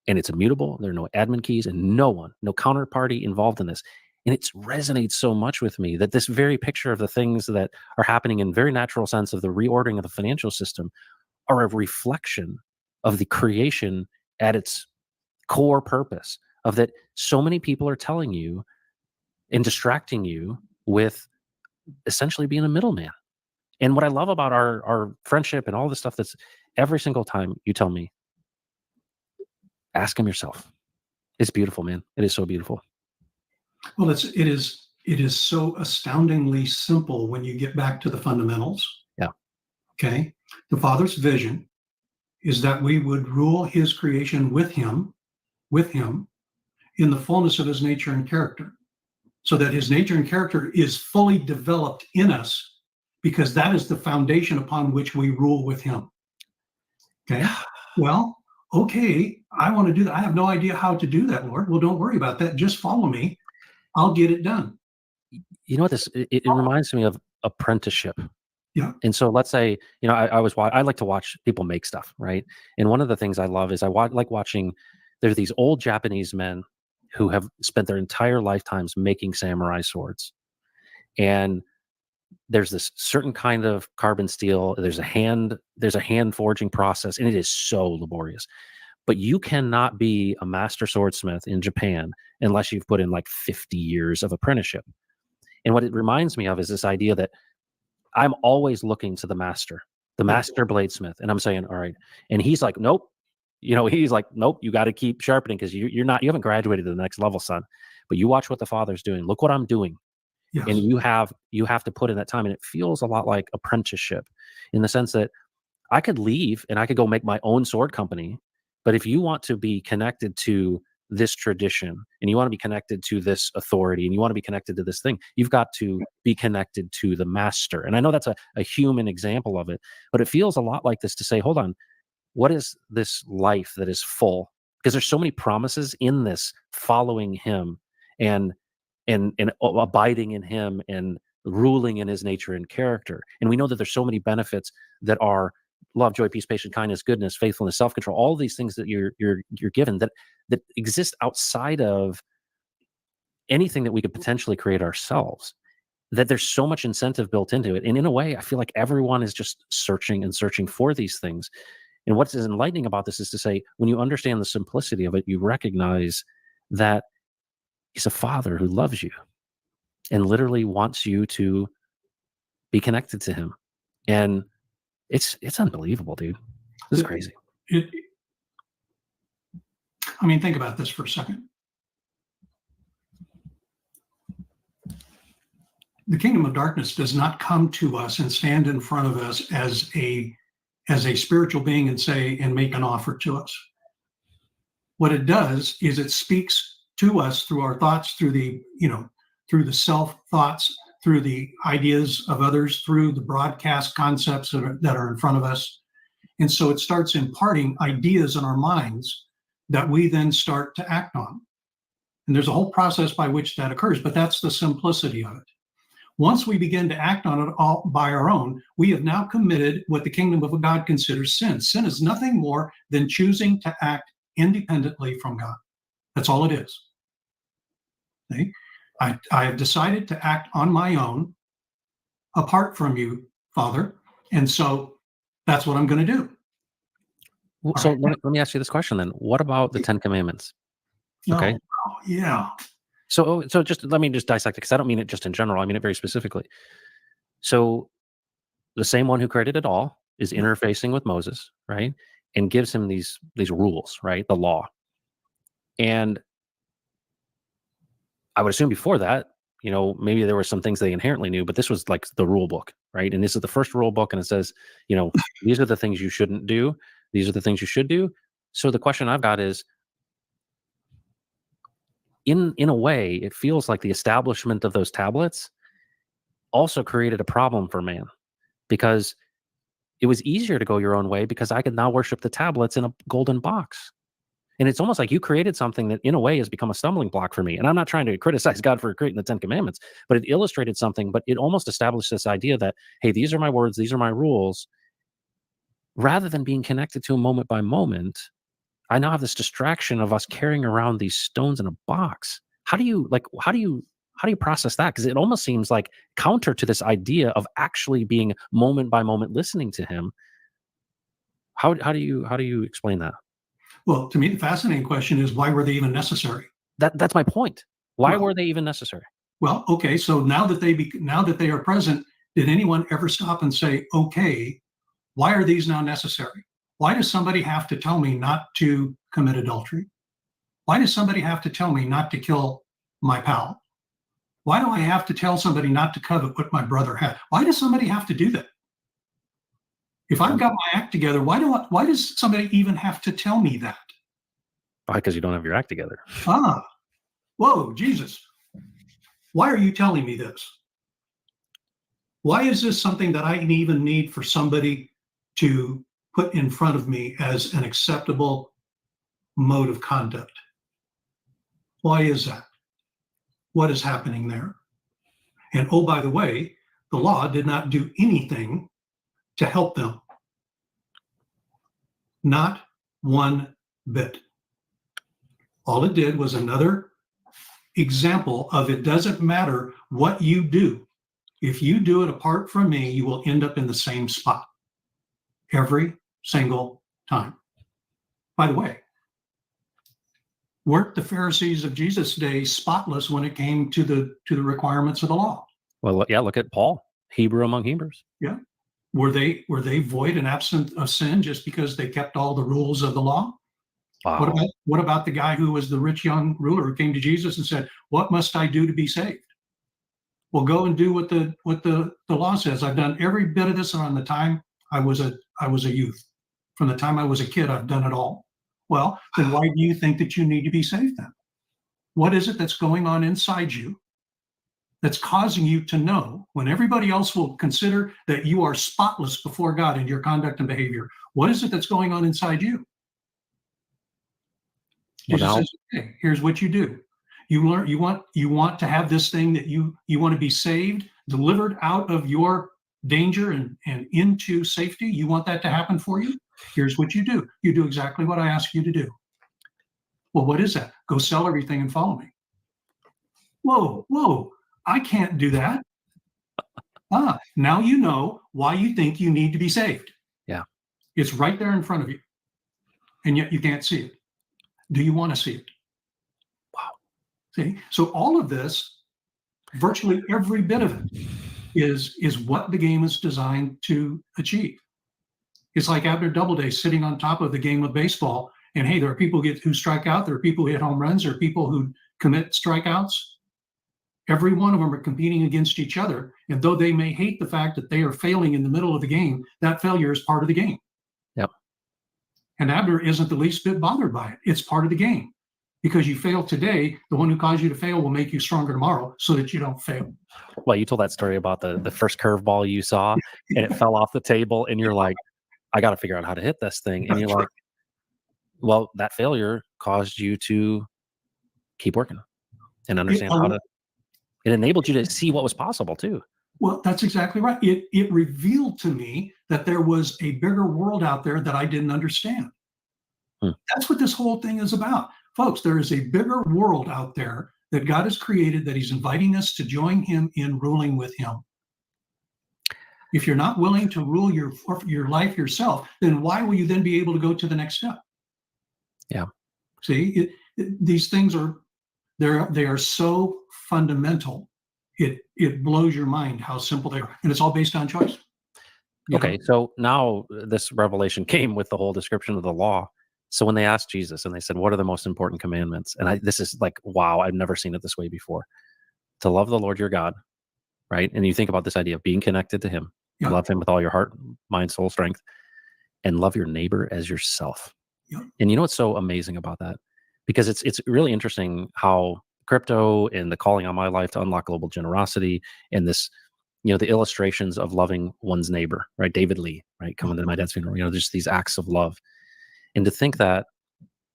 And it's immutable. There are no admin keys and no counterparty involved in this. And it resonates so much with me that this very picture of the things that are happening in very natural sense of the reordering of the financial system are a reflection of the creation at its core purpose, of that so many people are telling you and distracting you with essentially being a middleman. And what I love about our friendship and all this stuff, that's every single time you tell me, ask him yourself. It's beautiful, man. It is so beautiful.
Well, it is so astoundingly simple when you get back to the fundamentals.
Yeah.
Okay. The Father's vision is that we would rule his creation with him in the fullness of his nature and character, so that his nature and character is fully developed in us, because that is the foundation upon which we rule with him. Okay. Well, okay, I want to do that. I have no idea how to do that, Lord. Well, don't worry about that. Just follow me. I'll get it done.
You know what it reminds me of apprenticeship.
Yeah.
And so let's say, you know, I like to watch people make stuff, right? And one of the things I love is like watching, there's these old Japanese men who have spent their entire lifetimes making samurai swords. And there's this certain kind of carbon steel. There's a hand forging process, and it is so laborious. But you cannot be a master swordsmith in Japan unless you've put in like 50 years of apprenticeship. And what it reminds me of is this idea that I'm always looking to the master bladesmith, and I'm saying, all right. And he's like, nope. You know, he's like, nope, you got to keep sharpening, because you haven't graduated to the next level, son. But you watch what the Father's doing. Look what I'm doing.
Yes.
And you have to put in that time. And it feels a lot like apprenticeship, in the sense that I could leave and I could go make my own sword company. But if you want to be connected to this tradition, and you want to be connected to this authority, and you want to be connected to this thing, you've got to be connected to the master. And I know that's a human example of it, but it feels a lot like this, to say, hold on, what is this life that is full? Because there's so many promises in this, following him and abiding in him and ruling in his nature and character. And we know that there's so many benefits that are love, joy, peace, patience, kindness, goodness, faithfulness, self-control, all these things that you're given that exist outside of anything that we could potentially create ourselves, that there's so much incentive built into it. And in a way, I feel like everyone is just searching and searching for these things. And what's enlightening about this is to say, when you understand the simplicity of it, you recognize that he's a Father who loves you and literally wants you to be connected to him. And it's unbelievable, dude. This is crazy.
I mean, think about this for a second. The kingdom of darkness does not come to us and stand in front of us as a spiritual being and make an offer to us. What it does is it speaks to us through our thoughts, through the self thoughts, through the ideas of others, through the broadcast concepts that are in front of us. And so it starts imparting ideas in our minds that we then start to act on. And there's a whole process by which that occurs, but that's the simplicity of it. Once we begin to act on it all by our own, we have now committed what the kingdom of God considers sin. Sin is nothing more than choosing to act independently from God. That's all it is. Okay? I have decided to act on my own, apart from you, Father, and so that's what I'm going to do.
So
right.
let me ask you this question then. What about the 10 Commandments? Okay.
Oh, yeah.
So just let me just dissect it, because I don't mean it just in general. I mean it very specifically. So the same one who created it all is interfacing with Moses, right? And gives him these rules, right? The law. And I would assume before that, maybe there were some things they inherently knew, but this was like the rule book, right? And this is the first rule book, and it says, these are the things you shouldn't do. These are the things you should do. So the question I've got is, in a way, it feels like the establishment of those tablets also created a problem for man, because it was easier to go your own way because I could now worship the tablets in a golden box. And it's almost like you created something that in a way has become a stumbling block for me. And I'm not trying to criticize God for creating the 10 Commandments, but it illustrated something, but it almost established this idea that, hey, these are my words, these are my rules. Rather than being connected to a moment by moment, I now have this distraction of us carrying around these stones in a box. How do you process that? Because it almost seems like counter to this idea of actually being moment by moment listening to him. How do you explain that?
Well, to me, the fascinating question is, why were they even necessary?
That's my point. Why
Well,
were they even necessary?
Well, okay, so now that they are present, did anyone ever stop and say, okay, why are these now necessary? Why does somebody have to tell me not to commit adultery? Why does somebody have to tell me not to kill my pal? Why do I have to tell somebody not to covet what my brother had? Why does somebody have to do that? If I've got my act together, why does somebody even have to tell me that?
Why? Because you don't have your act together.
Whoa, Jesus. Why are you telling me this? Why is this something that I even need for somebody to put in front of me as an acceptable mode of conduct? Why is that? What is happening there? And oh, by the way, the law did not do anything to help them. Not one bit. All it did was another example of, it doesn't matter what you do. If you do it apart from me, you will end up in the same spot every single time. By the way, weren't the Pharisees of Jesus' day spotless when it came to the requirements of the law?
Well, yeah, look at Paul, Hebrew among Hebrews.
Yeah. Were they void and absent of sin just because they kept all the rules of the law?
Wow.
What about the guy who was the rich young ruler who came to Jesus and said, "What must I do to be saved?" Well, go and do what the law says. I've done every bit of this around the time I was a youth. From the time I was a kid, I've done it all. Well, then why do you think that you need to be saved then? What is it that's going on inside you that's causing you to know, when everybody else will consider that you are spotless before God in your conduct and behavior? What is it that's going on inside you? Jesus says, okay, here's what you do. You learn, you want to have this thing that you want to be saved, delivered out of your danger and into safety. You want that to happen for you? Here's what you do. You do exactly what I ask you to do. Well, what is that? Go sell everything and follow me. Whoa, I can't do that. Now you know why you think you need to be saved.
Yeah.
It's right there in front of you. And yet you can't see it. Do you want to see it?
Wow.
See? So all of this, virtually every bit of it, is what the game is designed to achieve. It's like Abner Doubleday sitting on top of the game of baseball. And hey, there are people who strike out. There are people who hit home runs. There are people who commit strikeouts. Every one of them are competing against each other. And though they may hate the fact that they are failing in the middle of the game, that failure is part of the game.
Yep.
And Abner isn't the least bit bothered by it. It's part of the game. because you fail today, the one who caused you to fail will make you stronger tomorrow so that you don't fail.
Well, you told that story about the first curveball you saw and it fell off the table and you're like, I got to figure out how to hit this thing. And you're
That's
like, well, that failure caused you to keep working and understand how to, it enabled you to see what was possible too.
Well, that's exactly right. It revealed to me that there was a bigger world out there that I didn't understand.
Hmm.
That's what this whole thing is about. Folks, there is a bigger world out there that God has created that he's inviting us to join him in ruling with him. If you're not willing to rule your life yourself, then why will you then be able to go to the next step?
Yeah.
See, these things they are so fundamental. It blows your mind how simple they are, and it's all based on choice.
Okay, so now this revelation came with the whole description of the law. So when they asked Jesus and they said, "What are the most important commandments?" and this is like, wow, I've never seen it this way before. To love the Lord your God, right? And you think about this idea of being connected to Him,
Yeah.
love Him with all your heart, mind, soul, strength, and love your neighbor as yourself.
Yeah.
And you know what's so amazing about that? Because it's really interesting how crypto and the calling on my life to unlock global generosity and this, the illustrations of loving one's neighbor, right? David Lee, right? Coming to my dad's funeral, just these acts of love. And to think that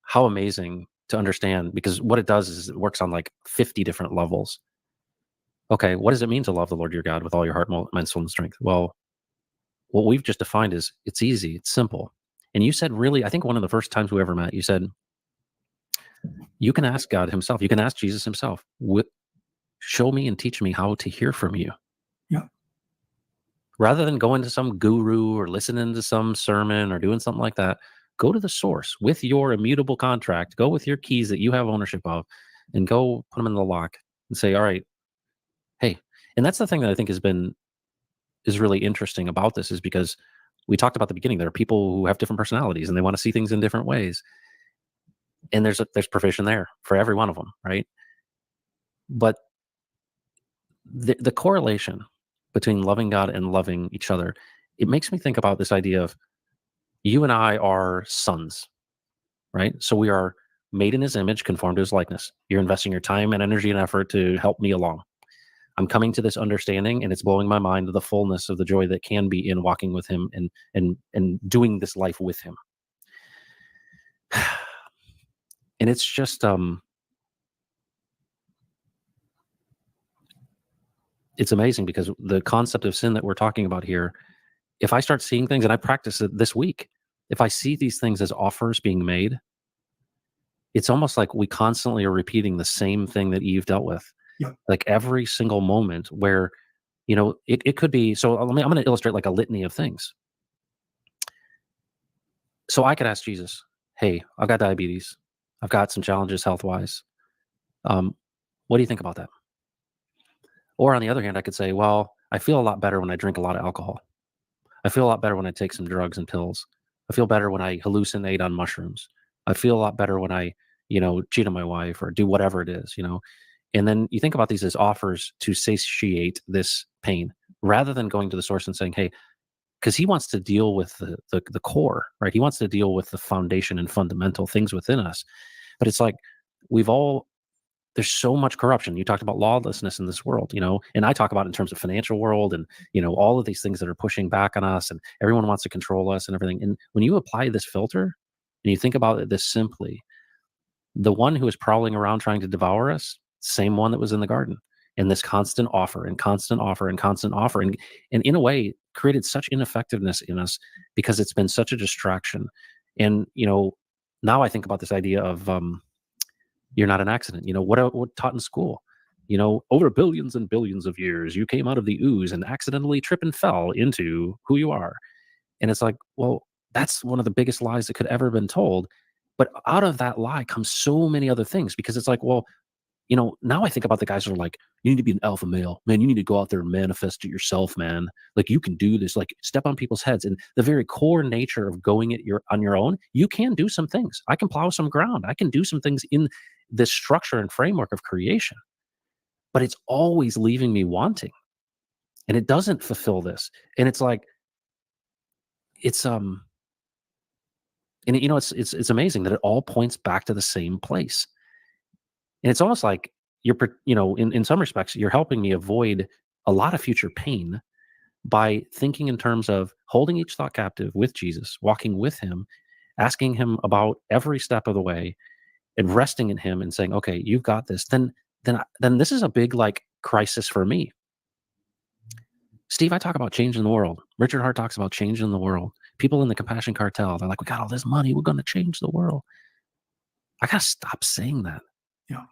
how amazing to understand, because what it does is it works on like 50 different levels. Okay, what does it mean to love the Lord your God with all your heart, mind, soul, and strength? Well, what we've just defined is it's easy, it's simple. And you said, really, I think one of the first times we ever met, you said, you can ask God himself, you can ask Jesus himself, show me and teach me how to hear from you.
Yeah.
Rather than going to some guru or listening to some sermon or doing something like that, go to the source with your immutable contract, go with your keys that you have ownership of, and go put them in the lock and say, all right, hey. And that's the thing that I think is really interesting about this, is because we talked about at the beginning, there are people who have different personalities and they want to see things in different ways. And there's provision there for every one of them, right? But the correlation between loving God and loving each other, it makes me think about this idea of you and I are sons, right? So we are made in his image, conformed to his likeness. You're investing your time and energy and effort to help me along. I'm coming to this understanding, and it's blowing my mind to the fullness of the joy that can be in walking with him and doing this life with him. And it's just it's amazing, because the concept of sin that we're talking about here, if I start seeing things, and I practice it this week, if I see these things as offers being made, it's almost like we constantly are repeating the same thing that Eve dealt with.
Yeah.
Like every single moment where, it could be, so I'm going to illustrate like a litany of things. So I could ask Jesus, hey, I've got diabetes. I've got some challenges health-wise. What do you think about that? Or on the other hand, I could say, well, I feel a lot better when I drink a lot of alcohol. I feel a lot better when I take some drugs and pills. I feel better when I hallucinate on mushrooms. I feel a lot better when I, cheat on my wife or do whatever it is, And then you think about these as offers to satiate this pain, rather than going to the source and saying, hey, because he wants to deal with the core, right? He wants to deal with the foundation and fundamental things within us. But it's like there's so much corruption. You talked about lawlessness in this world, and I talk about it in terms of financial world and, all of these things that are pushing back on us, and everyone wants to control us and everything. And when you apply this filter and you think about it this simply, the one who is prowling around trying to devour us, same one that was in the garden, and this constant offer and constant offer and constant offer. And in a way created such ineffectiveness in us because it's been such a distraction. And, now I think about this idea of, you're not an accident. What taught in school, over billions and billions of years, you came out of the ooze and accidentally tripped and fell into who you are. And it's like, well, that's one of the biggest lies that could ever have been told. But out of that lie comes so many other things, because it's like, well, now I think about the guys who are like, you need to be an alpha male, man. You need to go out there and manifest it yourself, man. Like, you can do this, like step on people's heads. And the very core nature of going it on your own, you can do some things. I can plow some ground. I can do some things in this structure and framework of creation, but it's always leaving me wanting, and it doesn't fulfill this. And it's like, it's and it's amazing that it all points back to the same place. And it's almost like in some respects, you're helping me avoid a lot of future pain by thinking in terms of holding each thought captive with Jesus, walking with him, asking him about every step of the way, and resting in him and saying, okay, you've got this. Then this is a big like crisis for me. Steve, I talk about changing the world. Richard Hart talks about changing the world. People in the Compassion Cartel, they're like, we got all this money, we're going to change the world. I got to stop saying that.
Yeah.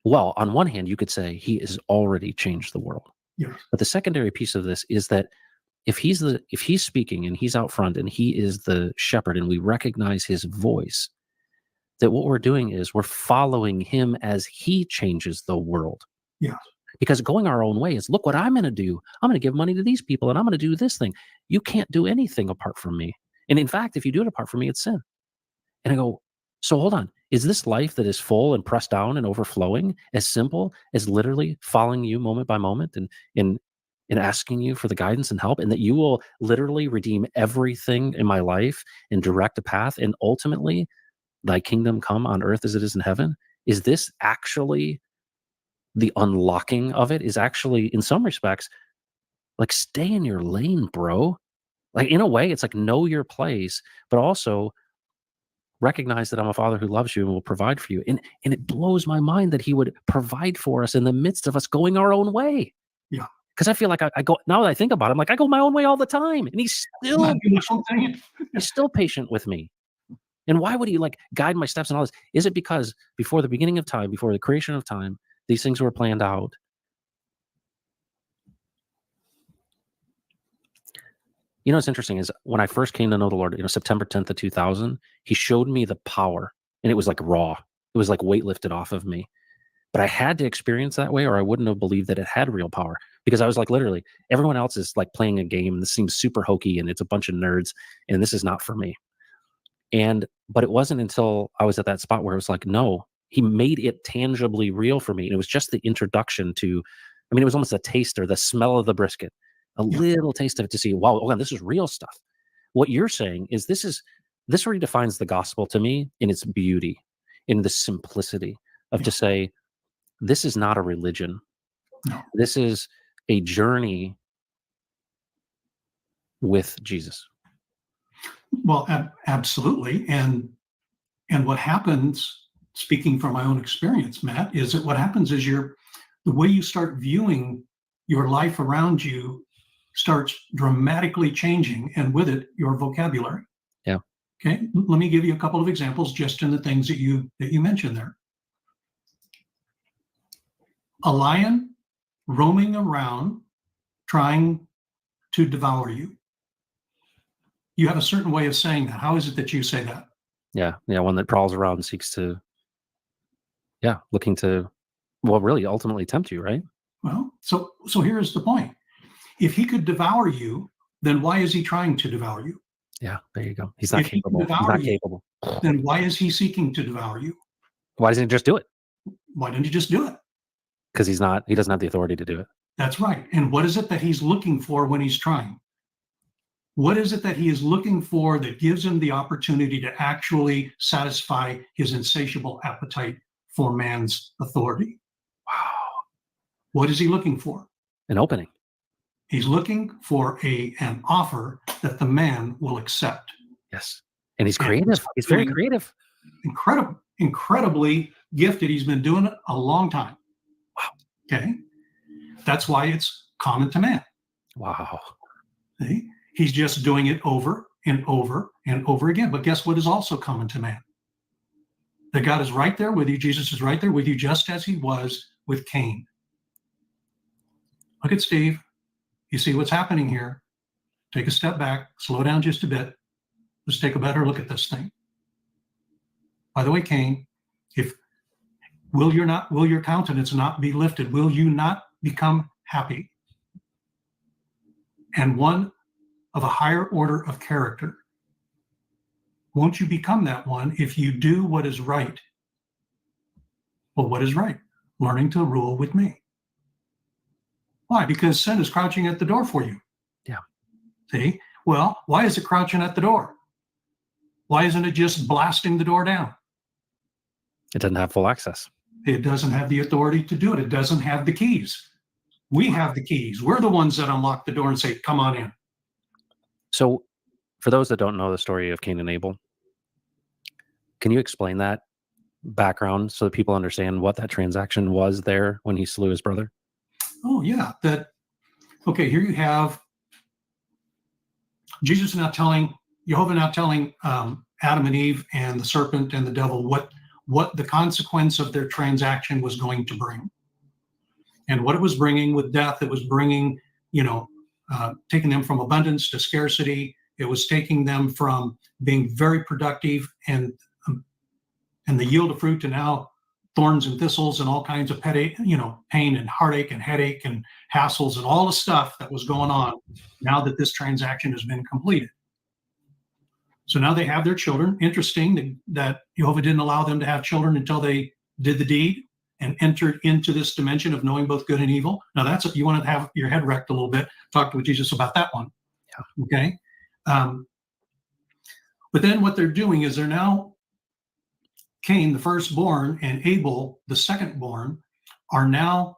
Well, on one hand, you could say he has already changed the world.
Yes.
But the secondary piece of this is that if he's speaking and he's out front and he is the shepherd and we recognize his voice, that what we're doing is we're following him as he changes the world.
Yeah.
Because going our own way is, look what I'm going to do. I'm going to give money to these people and I'm going to do this thing. You can't do anything apart from me. And in fact, if you do it apart from me, it's sin. And I go, so hold on. Is this life that is full and pressed down and overflowing as simple as literally following you moment by moment and asking you for the guidance and help, and that you will literally redeem everything in my life and direct a path, and ultimately thy kingdom come on earth as it is in heaven? Is this actually the unlocking of it? Is actually, in some respects, like, stay in your lane, bro. Like, in a way, it's like, know your place, but also recognize that I'm a father who loves you and will provide for you. And it blows my mind that he would provide for us in the midst of us going our own way.
Yeah.
Because I feel like I go, now that I think about it, I'm like, I go my own way all the time. And he's still patient with me. And why would he like guide my steps and all this? Is it because before the beginning of time, before the creation of time, these things were planned out? You know, what's interesting is when I first came to know the Lord, September 10th of 2000, he showed me the power, and it was like raw. It was like weight lifted off of me. But I had to experience that way, or I wouldn't have believed that it had real power, because I was like, literally, everyone else is like playing a game, and this seems super hokey, and it's a bunch of nerds, and this is not for me. But it wasn't until I was at that spot where it was like, no, he made it tangibly real for me. And it was just the introduction to, it was almost a taster, the smell of the brisket, little taste of it to see, wow, oh, this is real stuff. What you're saying is this redefines the gospel to me in its beauty, in the simplicity of to say, this is not a religion.
No.
This is a journey with Jesus.
Well, absolutely. And what happens, speaking from my own experience, Matt, is that what happens is the way you start viewing your life around you starts dramatically changing, and with it, your vocabulary.
Yeah.
Okay. Let me give you a couple of examples just in the things that you mentioned there. A lion roaming around trying to devour you. You have a certain way of saying that. How is it that you say that?
Yeah. One that prowls around and seeks to, looking to, well, really ultimately tempt you, right?
Well, so here's the point. If he could devour you, then why is he trying to devour you?
Yeah, there you go. He's not
If he
capable.
can
He's
devour
not
you,
capable.
Then why is he seeking to devour you?
Why doesn't he just do it?
Why don't you just do it?
Because he doesn't have the authority to do it.
That's right. And what is it that he's looking for when he's trying? What is it that he is looking for that gives him the opportunity to actually satisfy his insatiable appetite for man's authority?
Wow.
What is he looking for?
An opening.
He's looking for an offer that the man will accept.
Yes. And he's creative. He's very creative.
Incredibly gifted. He's been doing it a long time.
Wow.
Okay. That's why it's common to man.
Wow.
See? He's just doing it over and over and over again. But guess what is also common to man? That God is right there with you. Jesus is right there with you, just as he was with Cain. Look at Steve. You see what's happening here. Take a step back, slow down just a bit. Let's take a better look at this thing. By the way, Cain, will your countenance not be lifted? Will you not become happy? And one of a higher order of character. Won't you become that one if you do what is right? Well, what is right? Learning to rule with me. Why? Because sin is crouching at the door for you.
Yeah.
See? Well, why is it crouching at the door? Why isn't it just blasting the door down?
It doesn't have full access.
It doesn't have the authority to do it. It doesn't have the keys. We have the keys. We're the ones that unlock the door and say, come on in.
So, for those that don't know the story of Cain and Abel, can you explain that background so that people understand what that transaction was there when he slew his brother?
Oh, yeah. Okay, here you have Jesus now telling, Jehovah now telling Adam and Eve and the serpent and the devil what the consequence of their transaction was going to bring. And what it was bringing with death, it was bringing, taking them from abundance to scarcity. It was taking them from being very productive and the yield of fruit to now thorns and thistles and all kinds of pain and heartache and headache and hassles and all the stuff that was going on now that this transaction has been completed. So now they have their children. Interesting that Jehovah didn't allow them to have children until they did the deed and entered into this dimension of knowing both good and evil. Now that's what you want to have your head wrecked a little bit. Talk to Jesus about that one. Yeah. Okay. But then what they're doing is they're now Cain, the firstborn, and Abel, the secondborn, are now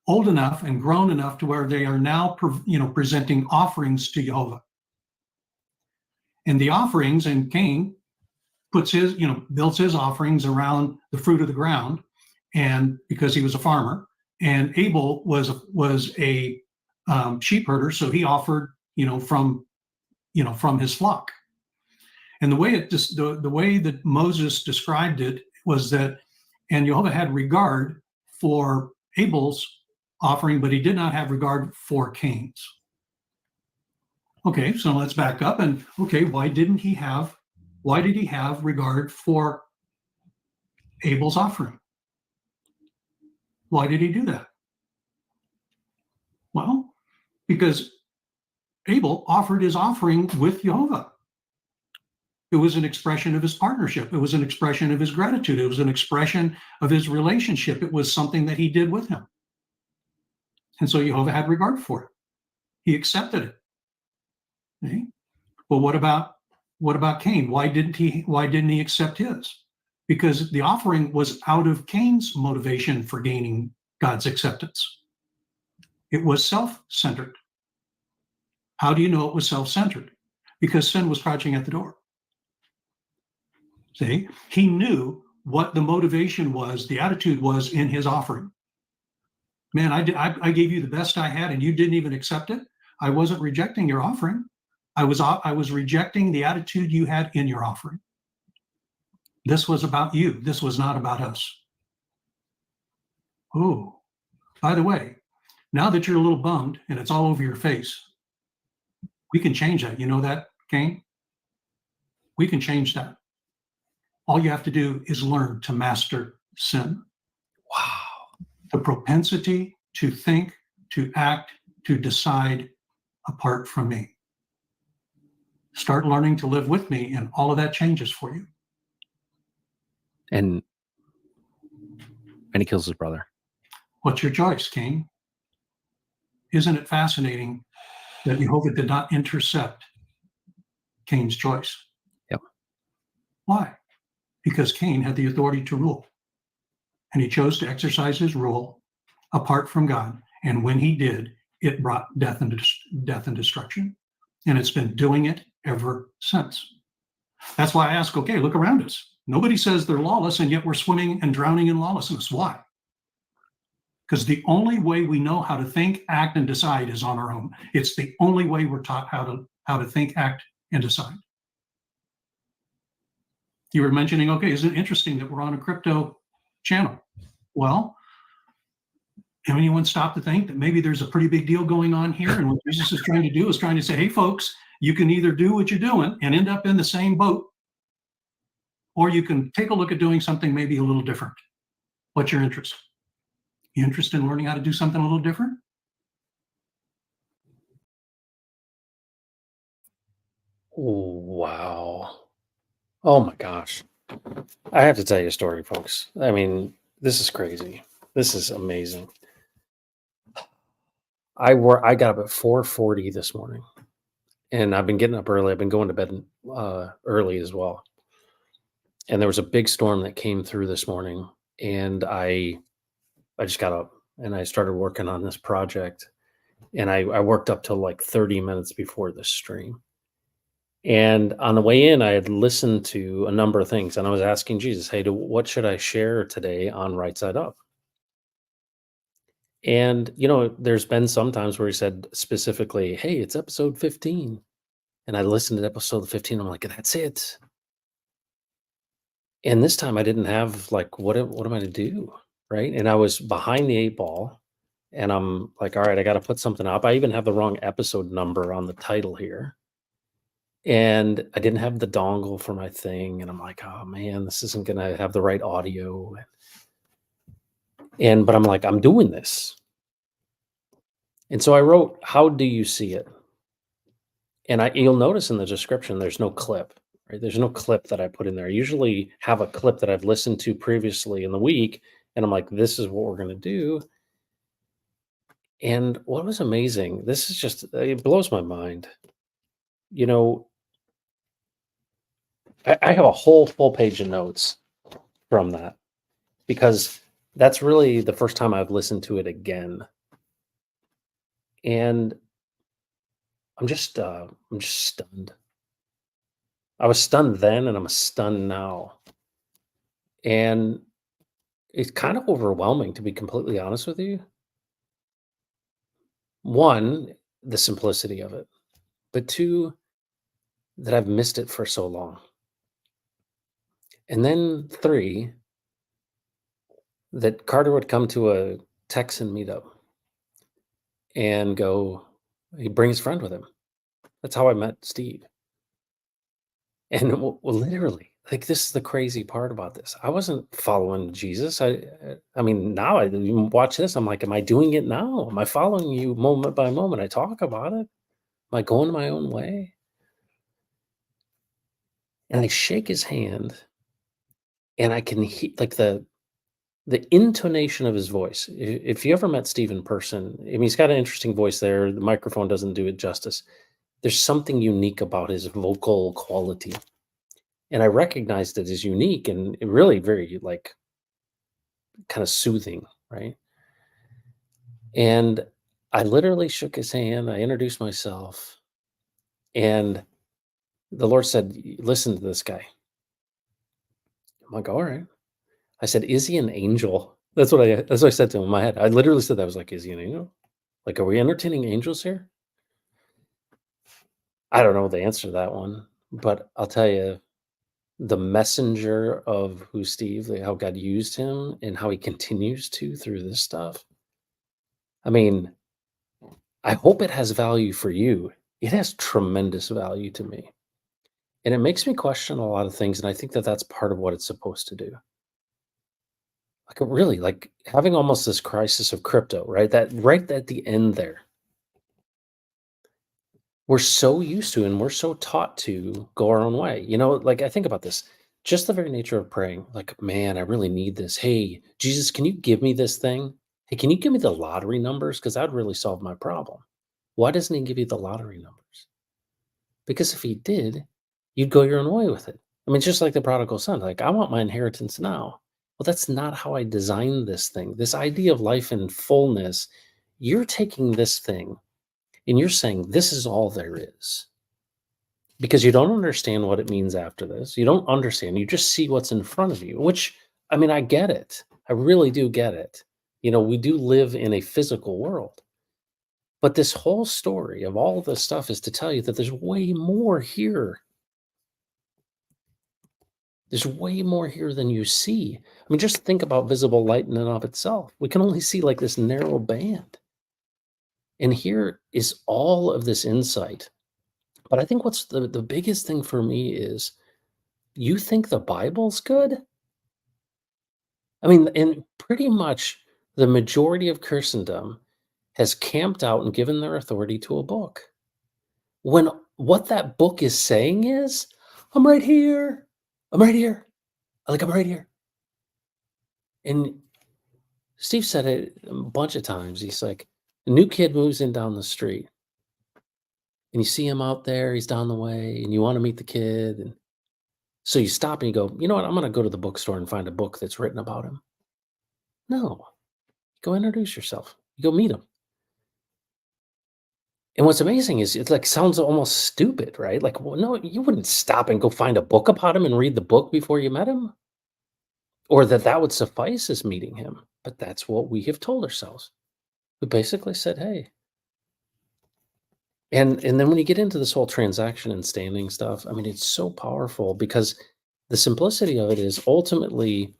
old enough and grown enough to where they are now, presenting offerings to Jehovah. And the offerings, and Cain puts his, builds his offerings around the fruit of the ground, and because he was a farmer, and Abel was a sheep herder, so he offered, from his flock. And the way the way that Moses described it was that, and Jehovah had regard for Abel's offering, but he did not have regard for Cain's. Okay, so let's back up and why did he have regard for Abel's offering? Why did he do that? Well, because Abel offered his offering with Jehovah. It was an expression of his partnership. It was an expression of his gratitude. It was an expression of his relationship. It was something that he did with him. And so Jehovah had regard for it. He accepted it. Okay? Well, what about Cain? Why didn't he accept his? Because the offering was out of Cain's motivation for gaining God's acceptance. It was self-centered. How do you know it was self-centered? Because sin was crouching at the door. See, he knew what the motivation was, the attitude was in his offering. Man, I gave you the best I had and you didn't even accept it. I wasn't rejecting your offering. I was rejecting the attitude you had in your offering. This was about you. This was not about us. Oh, by the way, now that you're a little bummed and it's all over your face, we can change that. You know that, Cain? We can change that. All you have to do is learn to master sin.
Wow.
The propensity to think, to act, to decide apart from me. Start learning to live with me, and all of that changes for you.
And he kills his brother.
What's your choice, Cain? Isn't it fascinating that Jehovah did not intercept Cain's choice?
Yep.
Why? Because Cain had the authority to rule. And he chose to exercise his rule apart from God. And when he did, it brought death and destruction. And it's been doing it ever since. That's why I ask, okay, look around us. Nobody says they're lawless, and yet we're swimming and drowning in lawlessness. Why? Because the only way we know how to think, act, and decide is on our own. It's the only way we're taught how to think, act, and decide. You were mentioning, okay, isn't it interesting that we're on a crypto channel? Well, have anyone stopped to think that maybe there's a pretty big deal going on here? And what Jesus is trying to do is trying to say, hey, folks, you can either do what you're doing and end up in the same boat, or you can take a look at doing something maybe a little different. What's your interest? You interested in learning how to do something a little different?
Wow. Oh my gosh. I have to tell you a story, folks. I mean, this is crazy. This is amazing. I got up at 4:40 this morning, and I've been getting up early. I've been going to bed early as well. and there was a big storm that came through this morning, and I just got up and I started working on this project, and I worked up till like 30 minutes before the stream. And on the way in, I had listened to a number of things, and I was asking Jesus, "Hey, what should I share today on Right Side Up?" And there's been some times where he said specifically, "Hey, it's episode 15," and I listened to episode 15. I'm like, "That's it." And this time, I didn't have like, what am I to do, right? And I was behind the 8 ball, and I'm like, "All right, I got to put something up." I even have the wrong episode number on the title here. And I didn't have the dongle for my thing, and I'm like, "Oh, man, this isn't gonna have the right audio." But I'm like, "I'm doing this." And so I wrote, "How do you see it?" And you'll notice in the description, there's no clip, right? There's no clip that I put in there. I usually have a clip that I've listened to previously in the week, and I'm like, "This is what we're gonna do." And what was amazing, this is just it blows my mind. You know, I have a whole full page of notes from that, because that's really the first time I've listened to it again. And I'm just stunned. I was stunned then and I'm stunned now. And it's kind of overwhelming, to be completely honest with you. One, the simplicity of it, but two, that I've missed it for so long. And then three, that Carter would come to a Texan meetup and he bring his friend with him. That's how I met Steve. And literally, like, this is the crazy part about this. I wasn't following Jesus. I mean, now I even watch this. I'm like, am I doing it now? Am I following you moment by moment? I talk about it. Am I going my own way? And I shake his hand, and I can hear like the intonation of his voice. If you ever met Steve in person, I mean, he's got an interesting voice there. The microphone doesn't do it justice. There's something unique about his vocal quality. And I recognized it as unique and really very like kind of soothing, right? And I literally shook his hand. I introduced myself, and the Lord said, "Listen to this guy." I'm like, "All right." I said, "Is he an angel?" That's what I said to him in my head. I literally said that. I was like, "Is he an angel? Like, are we entertaining angels here?" I don't know the answer to that one, but I'll tell you, the messenger of who Steve, like how God used him and how he continues to through this stuff. I mean, I hope it has value for you. It has tremendous value to me. And it makes me question a lot of things, and I think that that's part of what it's supposed to do. Like, really, like, having almost this crisis of crypto, right? That right at the end there. We're so used to and we're so taught to go our own way. Like, I think about this, just the very nature of praying, like, "Man, I really need this. Hey, Jesus, can you give me this thing? Hey, can you give me the lottery numbers? Because that would really solve my problem." Why doesn't he give you the lottery numbers? Because if he did, you'd go your own way with it. I mean, just like the prodigal son, like, "I want my inheritance now." Well, that's not how I designed this thing. This idea of life in fullness, you're taking this thing and you're saying, "This is all there is." Because you don't understand what it means after this. You don't understand. You just see what's in front of you, which, I mean, I get it. I really do get it. We do live in a physical world. But this whole story of all this stuff is to tell you that there's way more here. There's way more here than you see. I mean, just think about visible light in and of itself. We can only see like this narrow band. And here is all of this insight. But I think what's the biggest thing for me is, you think the Bible's good? I mean, and pretty much the majority of Christendom has camped out and given their authority to a book. When what that book is saying is, "I'm right here. I'm right here. Like, I'm right here." And Steve said it a bunch of times. He's like, a new kid moves in down the street, and you see him out there, he's down the way, and you want to meet the kid. And So you stop and you go, you know what? I'm going to go to the bookstore and find a book that's written about him. No, go introduce yourself. You go meet him. And what's amazing is it like sounds almost stupid, right? Like, well, no, you wouldn't stop and go find a book about him and read the book before you met him, or that would suffice as meeting him. But that's what we have told ourselves. We basically said, hey. And then when you get into this whole transaction and standing stuff, I mean, it's so powerful because the simplicity of it is ultimately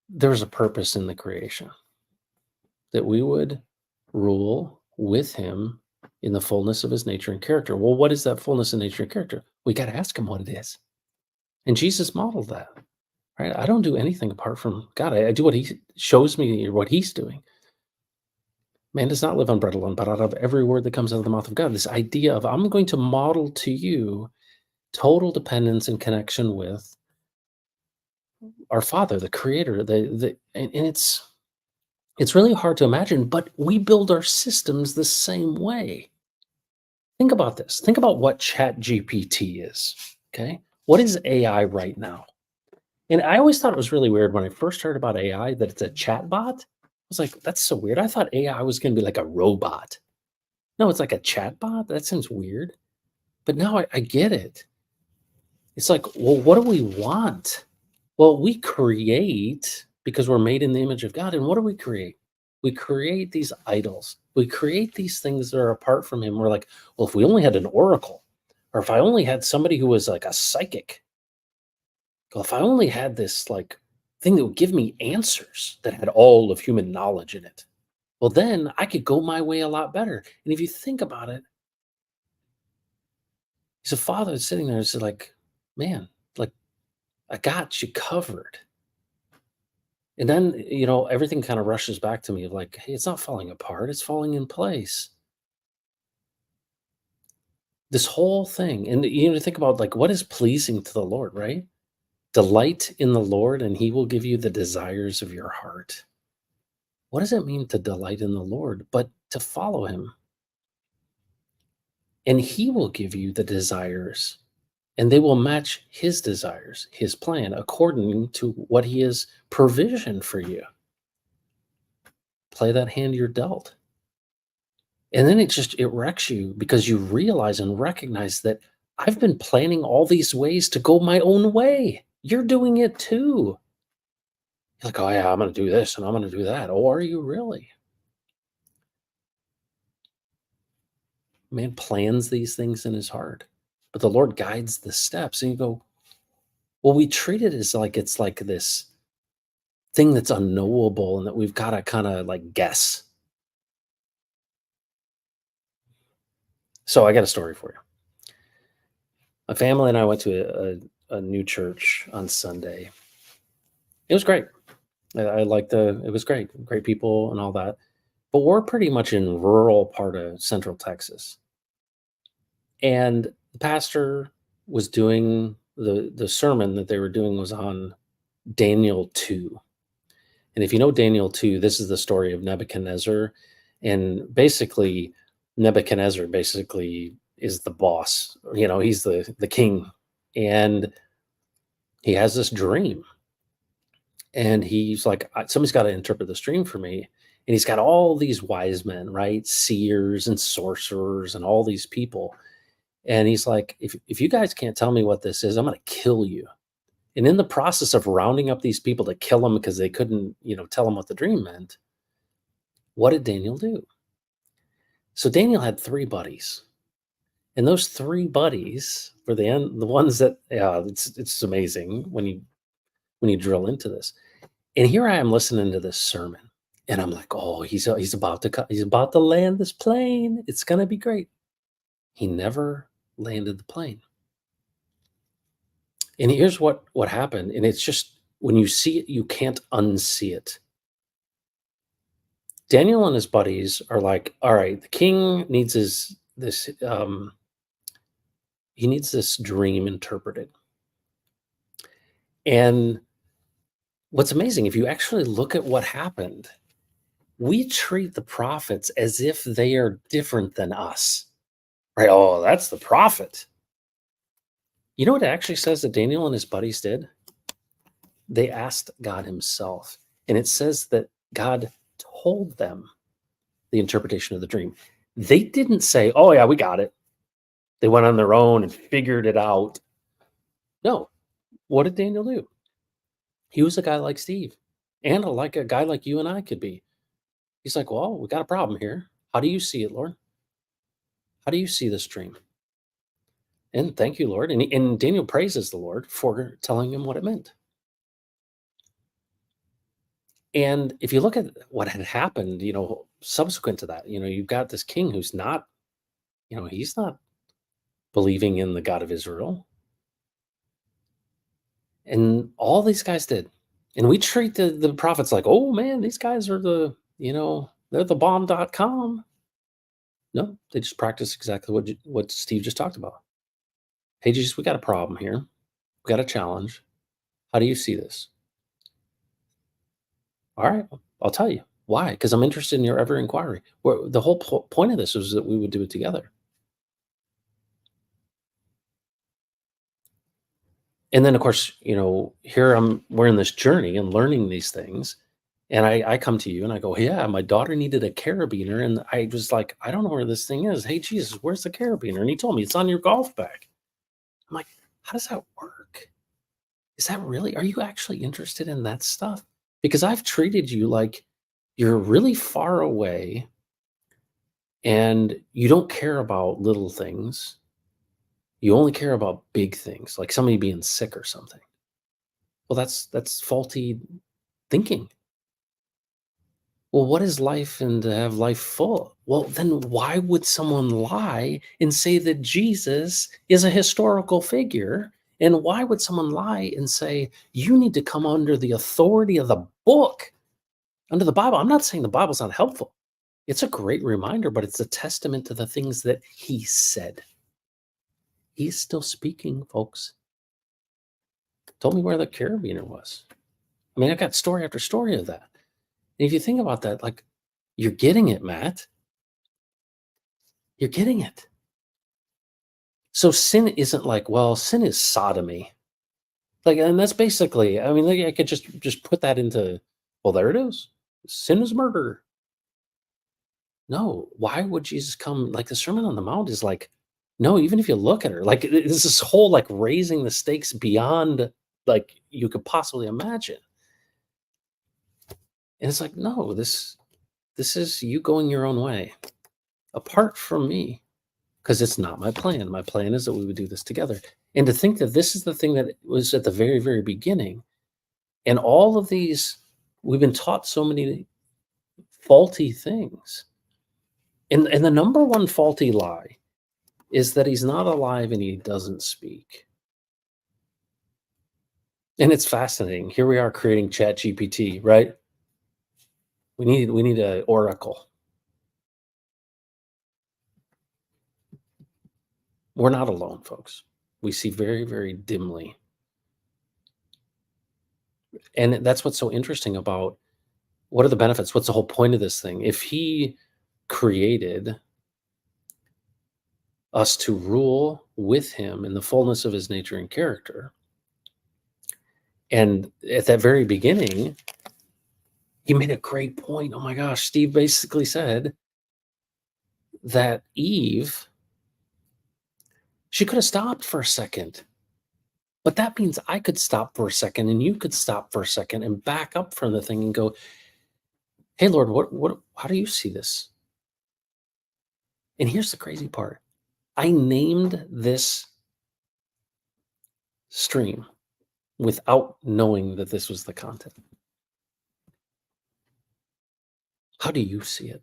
there's a purpose in the creation that we would rule with him in the fullness of his nature and character. Well, what is that fullness of nature and character? We got to ask him what it is. And Jesus modeled that, right? I don't do anything apart from God. I do what he shows me, what he's doing. Man does not live on bread alone, but out of every word that comes out of the mouth of God. This idea of I'm going to model to you total dependence and connection with our Father, the Creator. And it's really hard to imagine, but we build our systems the same way. Think about this. Think about what ChatGPT is. Okay, what is AI right now? And I always thought it was really weird when I first heard about AI that it's a chatbot. I was like, that's so weird. I thought AI was going to be like a robot. No, it's like a chatbot. That seems weird. But now I get it. It's like, well, what do we want? Well, we create because we're made in the image of God. And what do we create? We create these idols. We create these things that are apart from him. We're like, well, if we only had an oracle, or if I only had somebody who was like a psychic, well, if I only had this like thing that would give me answers that had all of human knowledge in it, well, then I could go my way a lot better. And if you think about it, he's a father that's sitting there and says like, man, like I got you covered. And then, everything kind of rushes back to me of like, hey, it's not falling apart. It's falling in place. This whole thing. And think about like, what is pleasing to the Lord, right? Delight in the Lord and he will give you the desires of your heart. What does it mean to delight in the Lord? But to follow him. And he will give you the desires and they will match his desires, his plan, according to what he has provisioned for you. Play that hand you're dealt. And then it wrecks you because you realize and recognize that I've been planning all these ways to go my own way. You're doing it too. You're like, oh yeah, I'm going to do this and I'm going to do that. Oh, are you really? Man plans these things in his heart, but the Lord guides the steps. And you go, well, we treat it as like it's like this thing that's unknowable and that we've got to kind of like guess. So I got a story for you. My family and I went to a new church on Sunday. It was great. I liked it was great. Great people and all that. But we're pretty much in rural part of Central Texas. And the pastor was doing the sermon that they were doing was on Daniel 2. And if you know Daniel 2, this is the story of Nebuchadnezzar. And basically, Nebuchadnezzar basically is the boss. He's the king. And he has this dream. And he's like, somebody's got to interpret this dream for me. And he's got all these wise men, right? Seers and sorcerers and all these people. And he's like, if you guys can't tell me what this is, I'm going to kill you. And in the process of rounding up these people to kill them because they couldn't, tell them what the dream meant, what did Daniel do? So Daniel had 3 buddies. And those 3 buddies were the ones that, it's amazing when you drill into this. And here I am listening to this sermon. And I'm like, oh, he's about to land this plane. It's going to be great. He never landed the plane. And here's what happened. And it's just, when you see it, you can't unsee it. Daniel and his buddies are like, all right, the king needs he needs this dream interpreted. And what's amazing, if you actually look at what happened, we treat the prophets as if they are different than us, right? Oh, that's the prophet. You know what it actually says that Daniel and his buddies did? They asked God himself. And it says that God told them the interpretation of the dream. They didn't say, oh, yeah, we got it. They went on their own and figured it out. No. What did Daniel do? He was a guy like Steve and like a guy like you and I could be. He's like, well, we got a problem here. How do you see it, Lord? How do you see this dream? And thank you, Lord. And Daniel praises the Lord for telling him what it meant. And if you look at what had happened, subsequent to that, you've got this king who's not, he's not believing in the God of Israel. And all these guys did. And we treat the prophets like, oh man, these guys are they're the bomb.com. No, they just practice exactly what Steve just talked about. Hey, Jesus, we got a problem here. We got a challenge. How do you see this? All right, I'll tell you. Why? Because I'm interested in your every inquiry. The whole point of this was that we would do it together. And then, of course, here we're in this journey and learning these things. And I come to you and I go, yeah, my daughter needed a carabiner. And I was like, I don't know where this thing is. Hey, Jesus, where's the carabiner? And he told me it's on your golf bag. I'm like, how does that work? Is that really, are you actually interested in that stuff? Because I've treated you like you're really far away and you don't care about little things. You only care about big things, like somebody being sick or something. Well, that's faulty thinking. Well, what is life and to have life full? Well, then why would someone lie and say that Jesus is a historical figure? And why would someone lie and say, you need to come under the authority of the book, under the Bible? I'm not saying the Bible's not helpful. It's a great reminder, but it's a testament to the things that he said. He's still speaking, folks. Told me where the carabiner was. I mean, I got story after story of that. And if you think about that, like, you're getting it, Matt. You're getting it. So sin isn't like, well, sin is sodomy. Like, and that's basically, I mean, like, I could just put that into, well, there it is. Sin is murder. No, why would Jesus come? Like, the Sermon on the Mount is like, no, even if you look at her, like, it's this whole, like, raising the stakes beyond, like, you could possibly imagine. And it's like, no, this is you going your own way, apart from me, because it's not my plan. My plan is that we would do this together. And to think that this is the thing that was at the very, very beginning, and all of these, we've been taught so many faulty things. And the number one faulty lie is that he's not alive and he doesn't speak. And it's fascinating. Here we are creating ChatGPT, right? We need an oracle. We're not alone, folks. We see very, very dimly. And that's what's so interesting about what are the benefits? What's the whole point of this thing? If he created us to rule with him in the fullness of his nature and character, and at that very beginning, he made a great point. Oh my gosh, Steve basically said that Eve, she could have stopped for a second. But that means I could stop for a second and you could stop for a second and back up from the thing and go, hey, Lord, how do you see this? And here's the crazy part. I named this stream without knowing that this was the content. How do you see it?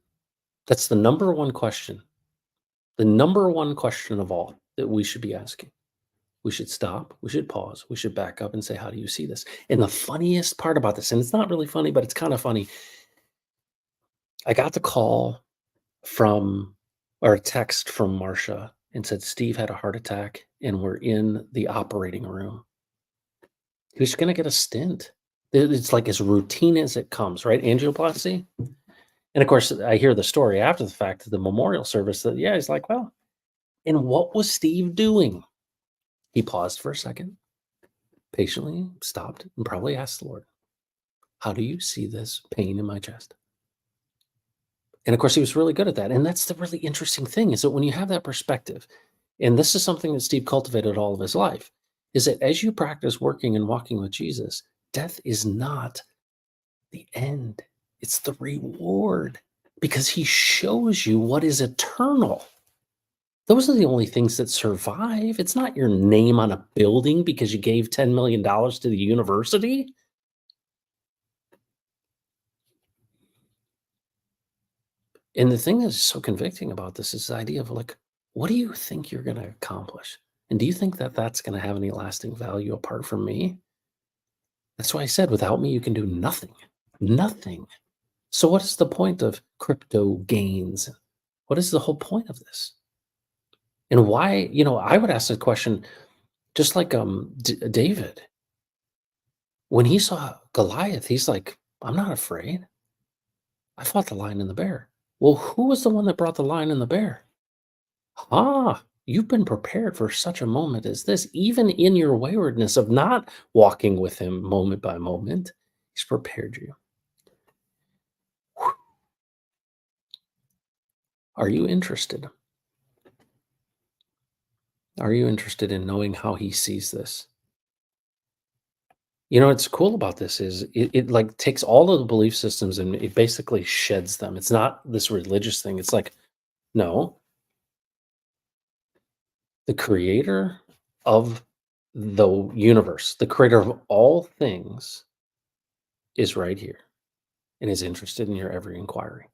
That's the number one question. The number one question of all that we should be asking. We should stop. We should pause. We should back up and say, how do you see this? And the funniest part about this, and it's not really funny, but it's kind of funny. I got the call or a text from Marcia and said, Steve had a heart attack and we're in the operating room. He was going to get a stent. It's like as routine as it comes, right? Angioplasty. And of course, I hear the story after the fact of the memorial service that, yeah, he's like, well, and what was Steve doing? He paused for a second, patiently stopped, and probably asked the Lord, how do you see this pain in my chest? And of course, he was really good at that. And that's the really interesting thing, is that when you have that perspective, and this is something that Steve cultivated all of his life, is that as you practice working and walking with Jesus, death is not the end, it's the reward, because he shows you what is eternal. Those are the only things that survive. It's not your name on a building because you gave $10 million to the university. And the thing that's so convicting about this is the idea of like, what do you think you're going to accomplish? And do you think that that's going to have any lasting value apart from me? That's why I said, without me, you can do nothing. Nothing. So what is the point of crypto gains? What is the whole point of this? And why, I would ask the question, just like David, when he saw Goliath, he's like, I'm not afraid. I fought the lion and the bear. Well, who was the one that brought the lion and the bear? You've been prepared for such a moment as this, even in your waywardness of not walking with him moment by moment. He's prepared you. Are you interested? Are you interested in knowing how he sees this? What's cool about this is it like takes all of the belief systems and it basically sheds them. It's not this religious thing. It's like, no, the creator of the universe, the creator of all things, is right here and is interested in your every inquiry.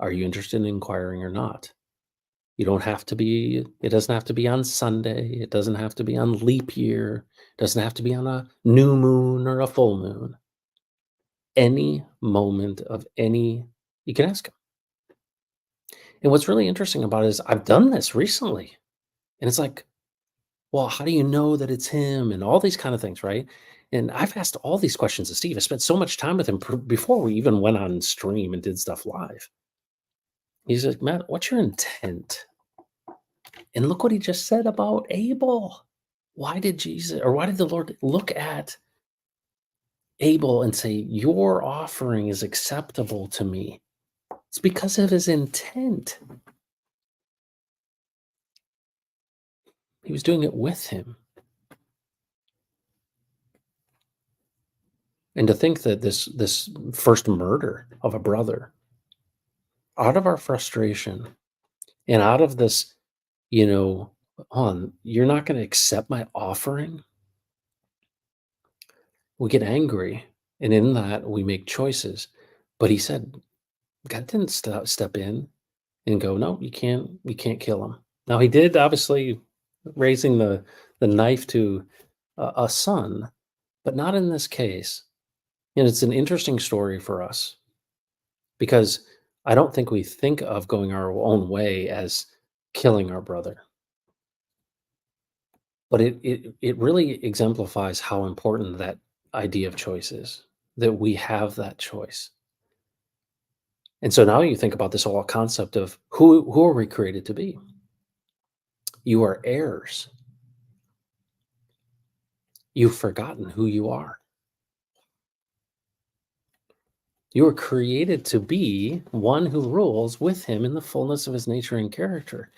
Are you interested in inquiring or not? You don't have to be, it doesn't have to be on Sunday. It doesn't have to be on leap year. It doesn't have to be on a new moon or a full moon. Any moment of any, you can ask him. And what's really interesting about it is I've done this recently. And it's like, well, how do you know that it's him? And all these kind of things, right? And I've asked all these questions to Steve. I spent so much time with him before we even went on stream and did stuff live. He's like, Matt, what's your intent? And look what he just said about Abel. Why did the Lord look at Abel and say, your offering is acceptable to me? It's because of his intent. He was doing it with him. And to think that this first murder of a brother, out of our frustration and out of this, you're not going to accept my offering. We get angry, and in that we make choices. But he said, God didn't step in and go, no, you can't kill him. Now he did, obviously, raising the knife to a son, but not in this case. And it's an interesting story for us because I don't think we think of going our own way as killing our brother. But it really exemplifies how important that idea of choice is, that we have that choice. And so now you think about this whole concept of who are we created to be? You are heirs. You've forgotten who you are. You were created to be one who rules with him in the fullness of his nature and character.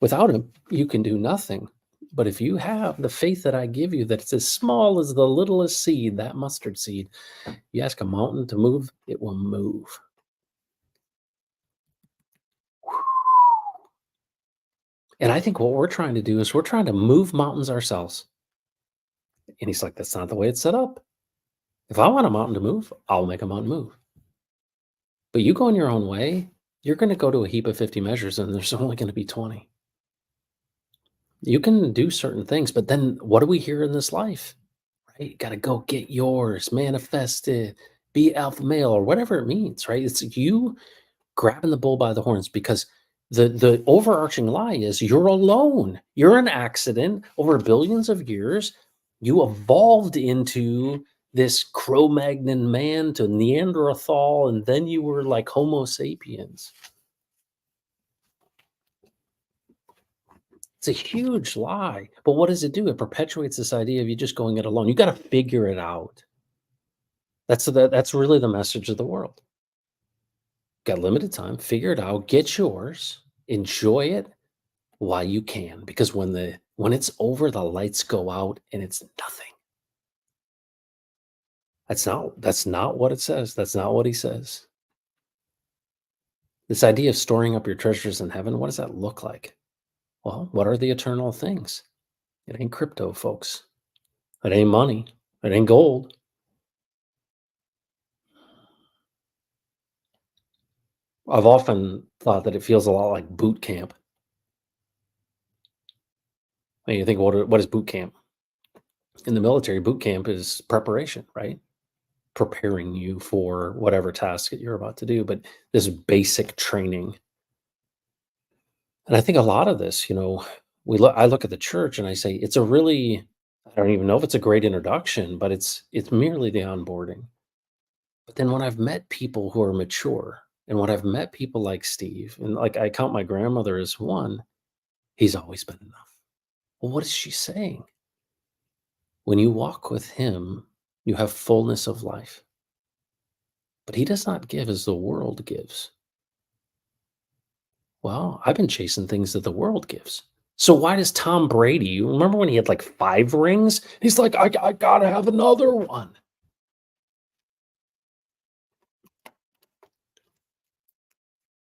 Without him, you can do nothing. But if you have the faith that I give you, that it's as small as the littlest seed, that mustard seed, you ask a mountain to move, it will move. And I think what we're trying to do is we're trying to move mountains ourselves. And he's like, that's not the way it's set up. If I want a mountain to move, I'll make a mountain move. But you go in your own way, you're going to go to a heap of 50 measures and there's only going to be 20. You can do certain things, but then what do we hear in this life? Right? You got to go get yours, manifest it, be alpha male, or whatever it means, right? It's you grabbing the bull by the horns, because the overarching lie is you're alone. You're an accident. Over billions of years, you evolved into this Cro-Magnon man to Neanderthal, and then you were like Homo sapiens. It's a huge lie. But what does it do? It perpetuates this idea of you just going it alone. You got to figure it out. That's really the message of the world. Got limited time, figure it out, get yours, enjoy it while you can, because when it's over, the lights go out and it's nothing. That's not what it says. That's not what he says. This idea of storing up your treasures in heaven, what does that look like? Well, what are the eternal things? It ain't crypto, folks. It ain't money. It ain't gold. I've often thought that it feels a lot like boot camp. And you think, what is boot camp? In the military, boot camp is preparation, right? Preparing you for whatever task that you're about to do, but this basic training. And I think a lot of this, I look at the church and I say it's I don't even know if it's a great introduction, but it's merely the onboarding. But then when I've met people who are mature, and when I've met people like Steve, and like I count my grandmother as one, he's always been enough. Well, what is she saying? When you walk with him, you have fullness of life. But he does not give as the world gives. Well, I've been chasing things that the world gives. So why does Tom Brady, you remember when he had like 5 rings? He's like, I gotta have another one.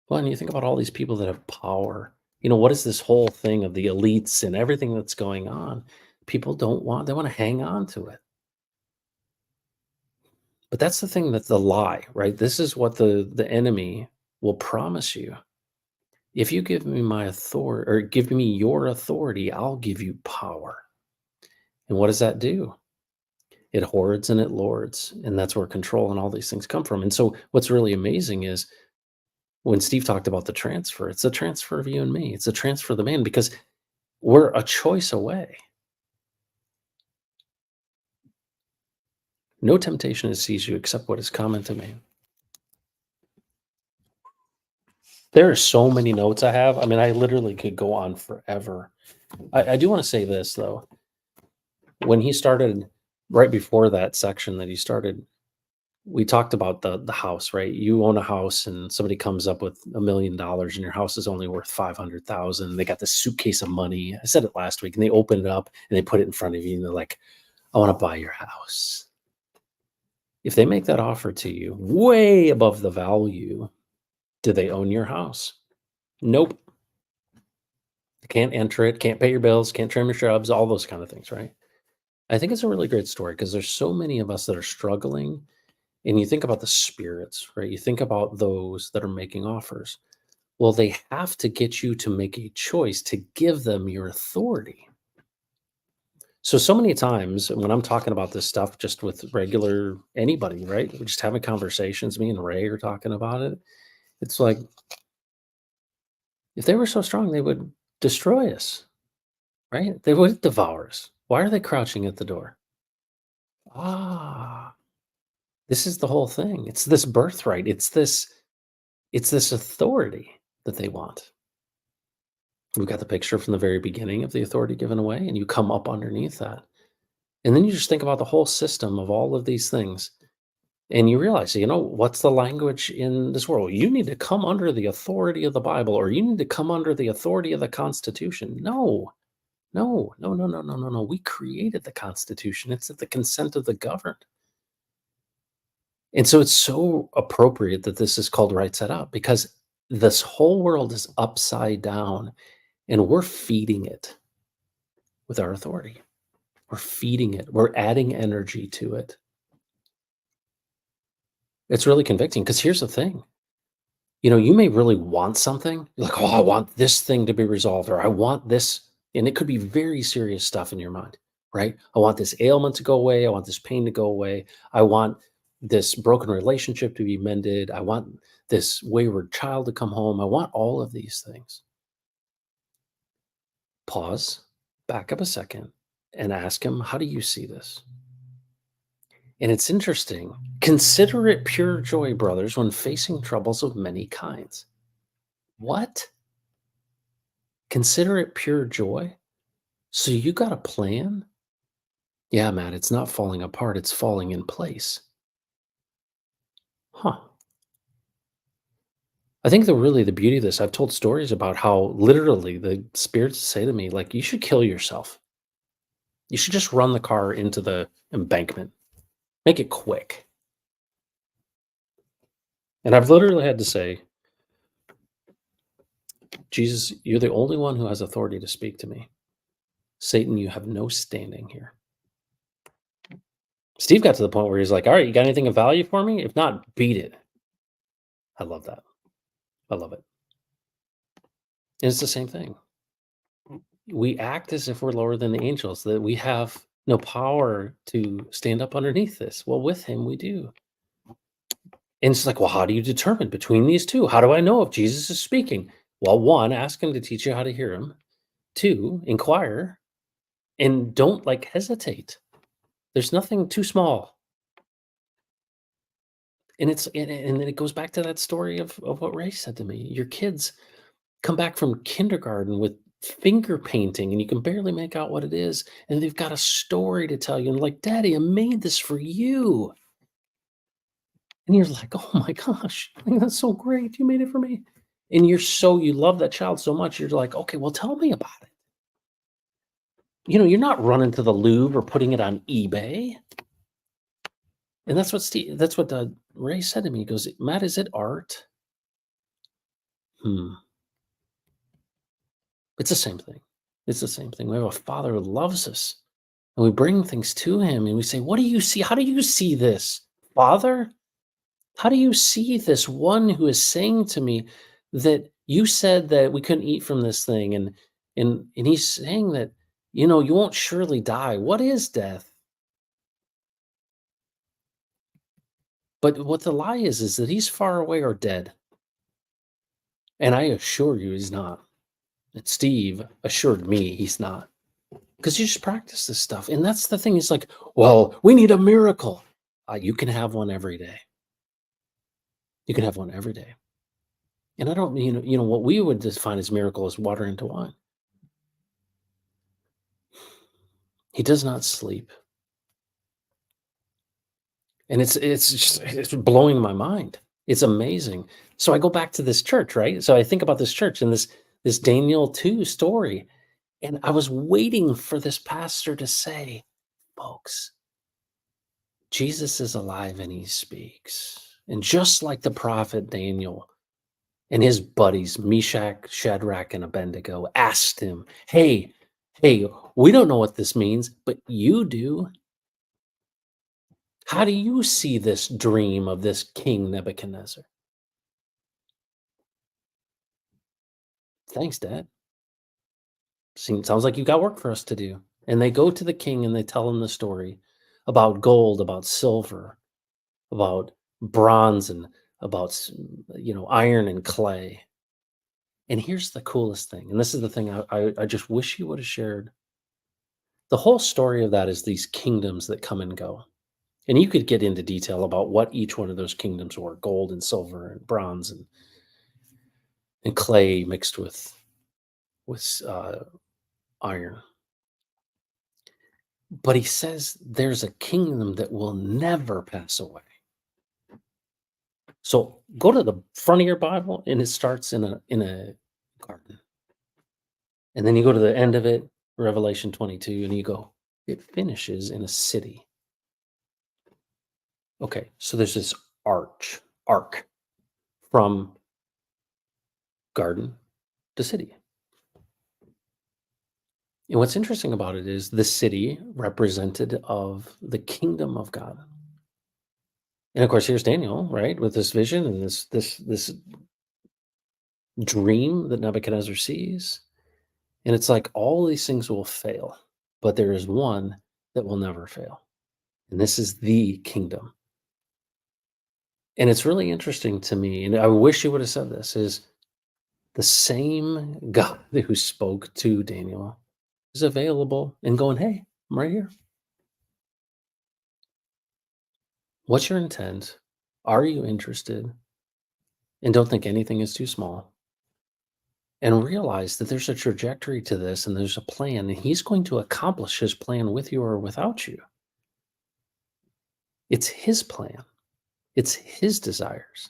Well, and you think about all these people that have power. What is this whole thing of the elites and everything that's going on? People they want to hang on to it. But that's the thing, that's the lie, right? This is what the enemy will promise you. If you give me my authority, or give me your authority, I'll give you power. And what does that do? It hoards and it lords. And that's where control and all these things come from. And so what's really amazing is when Steve talked about the transfer, it's a transfer of you and me. It's a transfer of the man, because we're a choice away. No temptation has seized you except what is common to man. There are so many notes I have. I mean, I literally could go on forever. I do want to say this, though. When he started, right before that section that he started, we talked about the house, right? You own a house and somebody comes up with $1 million and your house is only worth 500,000. They got this suitcase of money. I said it last week, and they open it up and they put it in front of you and they're like, I want to buy your house. If they make that offer to you way above the value, do they own your house? Nope. Can't enter it, can't pay your bills, can't trim your shrubs, all those kind of things, right? I think it's a really great story because there's so many of us that are struggling. And you think about the spirits, right? You think about those that are making offers. Well, they have to get you to make a choice to give them your authority. So many times when I'm talking about this stuff, just with regular anybody, right? We're just having conversations. Me and Ray are talking about it. It's like, if they were so strong, they would destroy us, right? They would devour us. Why are they crouching at the door? This is the whole thing. It's this birthright. It's this authority that they want. We've got the picture from the very beginning of the authority given away, and you come up underneath that. And then you just think about the whole system of all of these things. And you realize, what's the language in this world? You need to come under the authority of the Bible, or you need to come under the authority of the Constitution. No. We created the Constitution. It's at the consent of the governed. And so it's so appropriate that this is called Right Side Up, because this whole world is upside down and we're feeding it with our authority. We're feeding it. We're adding energy to it. It's really convicting, because here's the thing. You may really want something. You're like, I want this thing to be resolved, or I want this. And it could be very serious stuff in your mind, right? I want this ailment to go away. I want this pain to go away. I want this broken relationship to be mended. I want this wayward child to come home. I want all of these things. Pause, back up a second, and ask him, how do you see this? And it's interesting. Consider it pure joy, brothers, when facing troubles of many kinds. What? Consider it pure joy. So you got a plan? Yeah, Matt, it's not falling apart, it's falling in place. Huh. I think the beauty of this, I've told stories about how literally the spirits say to me, like, you should kill yourself. You should just run the car into the embankment. Make it quick. And I've literally had to say, Jesus, you're the only one who has authority to speak to me. Satan, you have no standing here. Steve got to the point where he's like, all right, you got anything of value for me? If not, beat it. I love that. I love it. And it's the same thing. We act as if we're lower than the angels, that we have no power to stand up underneath this. Well, with him, we do. And it's like, well, how do you determine between these two? How do I know if Jesus is speaking? Well, one, ask him to teach you how to hear him. Two, inquire. And don't like hesitate. There's nothing too small. And then it goes back to that story of what Ray said to me. Your kids come back from kindergarten with finger painting and you can barely make out what it is. And they've got a story to tell you. And like, Daddy, I made this for you. And you're like, oh my gosh, that's so great. You made it for me. And you love that child so much. You're like, okay, well, tell me about it. You're not running to the Louvre or putting it on eBay. And that's what Ray said to me. He goes, Matt, is it art? It's the same thing. It's the same thing. We have a Father who loves us. And we bring things to him and we say, what do you see? How do you see this, Father? How do you see this one who is saying to me that you said that we couldn't eat from this thing? And he's saying that, you won't surely die. What is death? But what the lie is that he's far away or dead. And I assure you he's not. And Steve assured me he's not. Because you just practice this stuff. And that's the thing. It's like, well, we need a miracle. You can have one every day. You can have one every day. And I don't mean, what we would define as miracle is water into wine. He does not sleep. And it's blowing my mind. It's amazing. So I go back to this church, right? So I think about this church and this Daniel 2 story. And I was waiting for this pastor to say, folks, Jesus is alive and he speaks. And just like the prophet Daniel and his buddies, Meshach, Shadrach, and Abednego, asked him, hey, we don't know what this means, but you do. How do you see this dream of this King Nebuchadnezzar? Thanks, Dad. Sounds like you've got work for us to do. And they go to the king and they tell him the story about gold, about silver, about bronze, and about iron and clay. And here's the coolest thing, and this is the thing I just wish you would have shared. The whole story of that is these kingdoms that come and go. And you could get into detail about what each one of those kingdoms were: gold and silver and bronze and clay mixed with iron. But he says there's a kingdom that will never pass away. So go to the front of your Bible, and it starts in a garden. And then you go to the end of it, Revelation 22, and you go, it finishes in a city. Okay, so there's this arc from garden to city. And what's interesting about it is the city represented of the kingdom of God. And of course, here's Daniel, right, with this vision and this dream that Nebuchadnezzar sees. And it's like all these things will fail, but there is one that will never fail. And this is the kingdom. And it's really interesting to me, and I wish you would have said this, is the same God who spoke to Daniel is available and going, hey, I'm right here. What's your intent? Are you interested? And don't think anything is too small. and realize that there's a trajectory to this and there's a plan, and he's going to accomplish his plan with you or without you. It's his plan, it's his desires.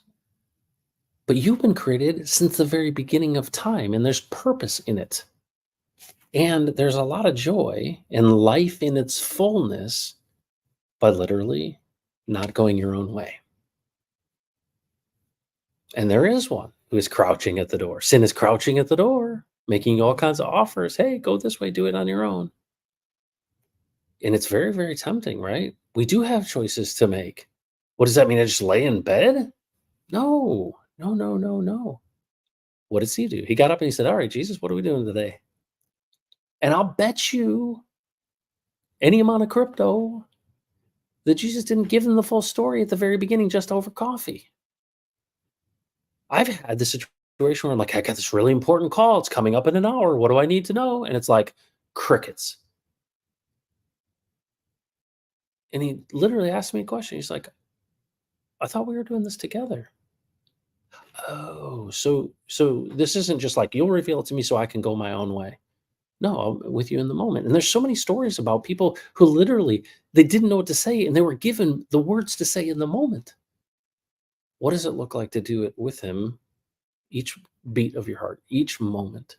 But you've been created since the very beginning of time, and there's purpose in it. And there's a lot of joy and life in its fullness by literally not going your own way. And there is one who is crouching at the door. Sin is crouching at the door, making all kinds of offers. Hey, go this way, do it on your own. And it's very, very tempting, right? We do have choices to make. What does that mean? I just lay in bed? No, no, no, no, no. What does he do? He got up and he said, all right, Jesus, what are we doing today? And I'll bet you any amount of crypto that Jesus didn't give them the full story at the very beginning just over coffee. I've had this situation where I'm like, I got this really important call. It's coming up in an hour. What do I need to know? And it's like crickets. And he literally asked me a question. He's like, I thought we were doing this together. Oh, so this isn't just like you'll reveal it to me so I can go my own way. No, I'm with you in the moment. And there's so many stories about people who literally they didn't know what to say and they were given the words to say in the moment. What does it look like to do it with him each beat of your heart, each moment?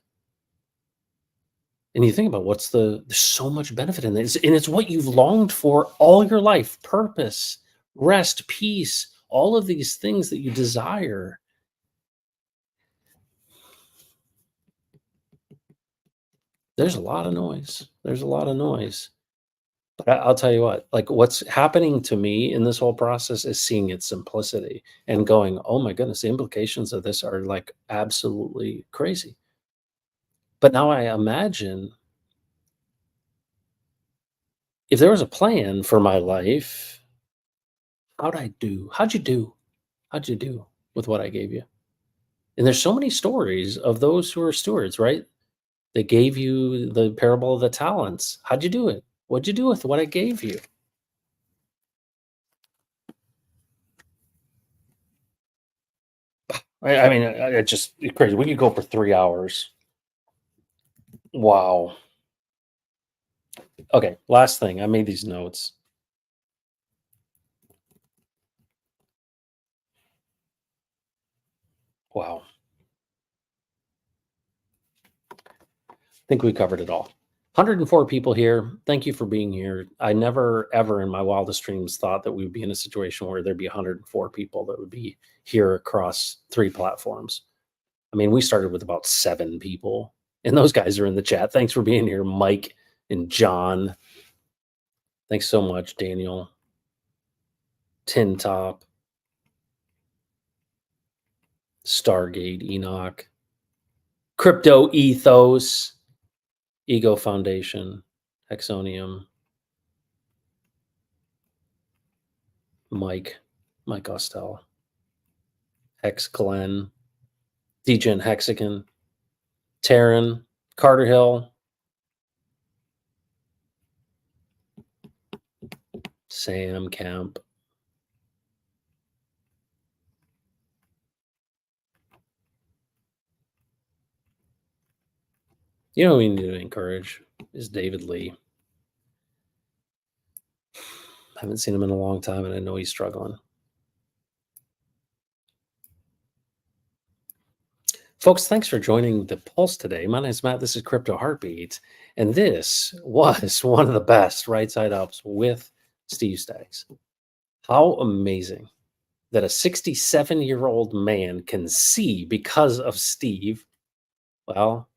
And you think about there's so much benefit in this. And it's what you've longed for all your life: purpose, rest, peace, all of these things that you desire. There's a lot of noise. There's a lot of noise. But I'll tell you what, like what's happening to me in this whole process is seeing its simplicity and going, oh my goodness, the implications of this are like absolutely crazy. But now I imagine if there was a plan for my life, how'd you do? How'd you do with what I gave you? And there's so many stories of those who are stewards, right? They gave you the parable of the talents. How'd you do it? What'd you do with what I gave you? I mean, it's just crazy. We could go for 3 hours. Wow. Okay, last thing. I made these notes. Wow. I think we covered it all. 104 people here. Thank you for being here. I never, ever in my wildest dreams thought that we would be in a situation where there'd be 104 people that would be here across 3 platforms. I mean, we started with about 7 people, and those guys are in the chat. Thanks for being here, Mike and John. Thanks so much, Daniel. Tin Top. Stargate, Enoch. Crypto Ethos. Ego Foundation, Hexonium, Mike Ostel, Hex Glenn, Degen Hexagon, Taryn, Carter Hill, Sam Camp. You know who we need to encourage is David Lee. I haven't seen him in a long time, and I know he's struggling. Folks, thanks for joining the Pulse today. My name is Matt. This is Crypto Heartbeat, and this was one of the best Right Side Ups with Steve Staggs. How amazing that a 67-year-old man can see because of Steve. Well,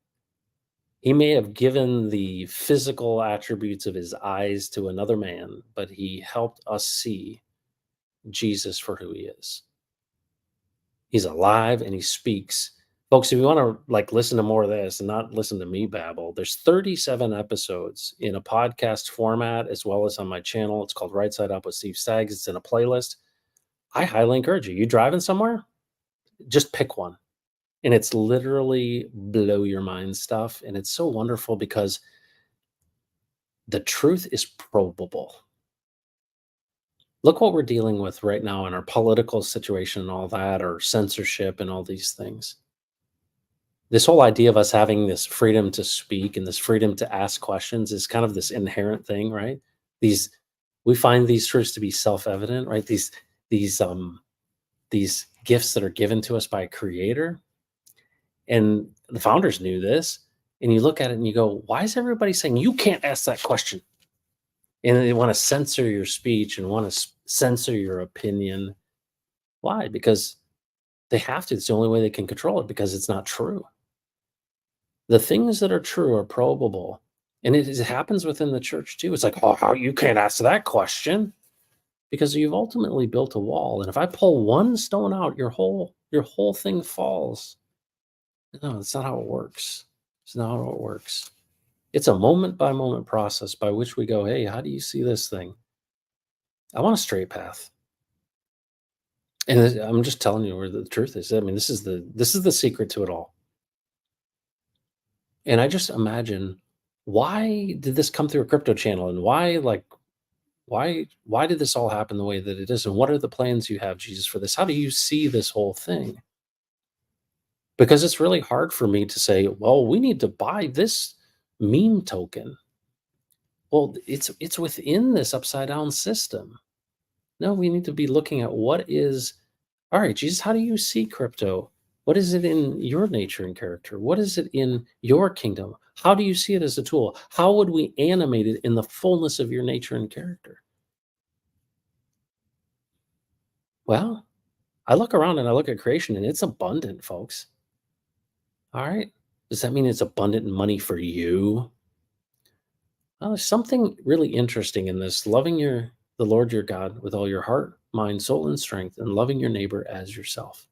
he may have given the physical attributes of his eyes to another man, but he helped us see Jesus for who he is. He's alive and he speaks. Folks, if you want to listen to more of this and not listen to me babble, there's 37 episodes in a podcast format as well as on my channel. It's called Right Side Up with Steve Staggs. It's in a playlist. I highly encourage you. You driving somewhere? Just pick one. And it's literally blow your mind stuff. And it's so wonderful because the truth is probable. Look what we're dealing with right now in our political situation and all that, or censorship and all these things. this whole idea of us having this freedom to speak and this freedom to ask questions is kind of this inherent thing, right? These we find these truths to be self-evident, right? These gifts that are given to us by a creator. And the founders knew this. And you look at it and you go, why is everybody saying you can't ask that question? And they want to censor your speech and want to censor your opinion. Why? Because they have to. It's the only way they can control it, because it's not true. The things that are true are probable. And it happens within the church too. It's like, oh, how you can't ask that question, because you've ultimately built a wall. And if I pull one stone out, your whole thing falls. No, that's not how it works. It's not how it works. It's a moment by moment process by which we go, hey, how do you see this thing? I want a straight path. And I'm just telling you where the truth is. I mean, this is the secret to it all. And I just imagine, why did this come through a crypto channel? And why did this all happen the way that it is? And what are the plans you have, Jesus, for this? How do you see this whole thing? Because it's really hard for me to say, well, we need to buy this meme token. Well, it's within this upside down system. No, we need to be looking at all right, Jesus, how do you see crypto? What is it in your nature and character? What is it in your kingdom? How do you see it as a tool? How would we animate it in the fullness of your nature and character? Well, I look around and I look at creation and it's abundant, folks. All right. Does that mean it's abundant in money for you? Well, there's something really interesting in this: loving the Lord your God with all your heart, mind, soul, and strength, and loving your neighbor as yourself.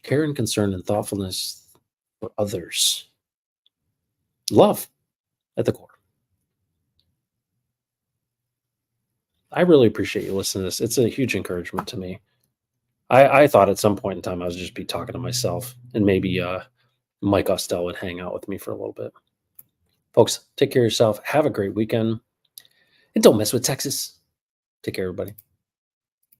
Care and concern and thoughtfulness for others. Love at the core. I really appreciate you listening to this. It's a huge encouragement to me. I thought at some point in time I would just be talking to myself, and maybe Mike Ostell would hang out with me for a little bit. Folks, take care of yourself. Have a great weekend. And don't mess with Texas. Take care, everybody.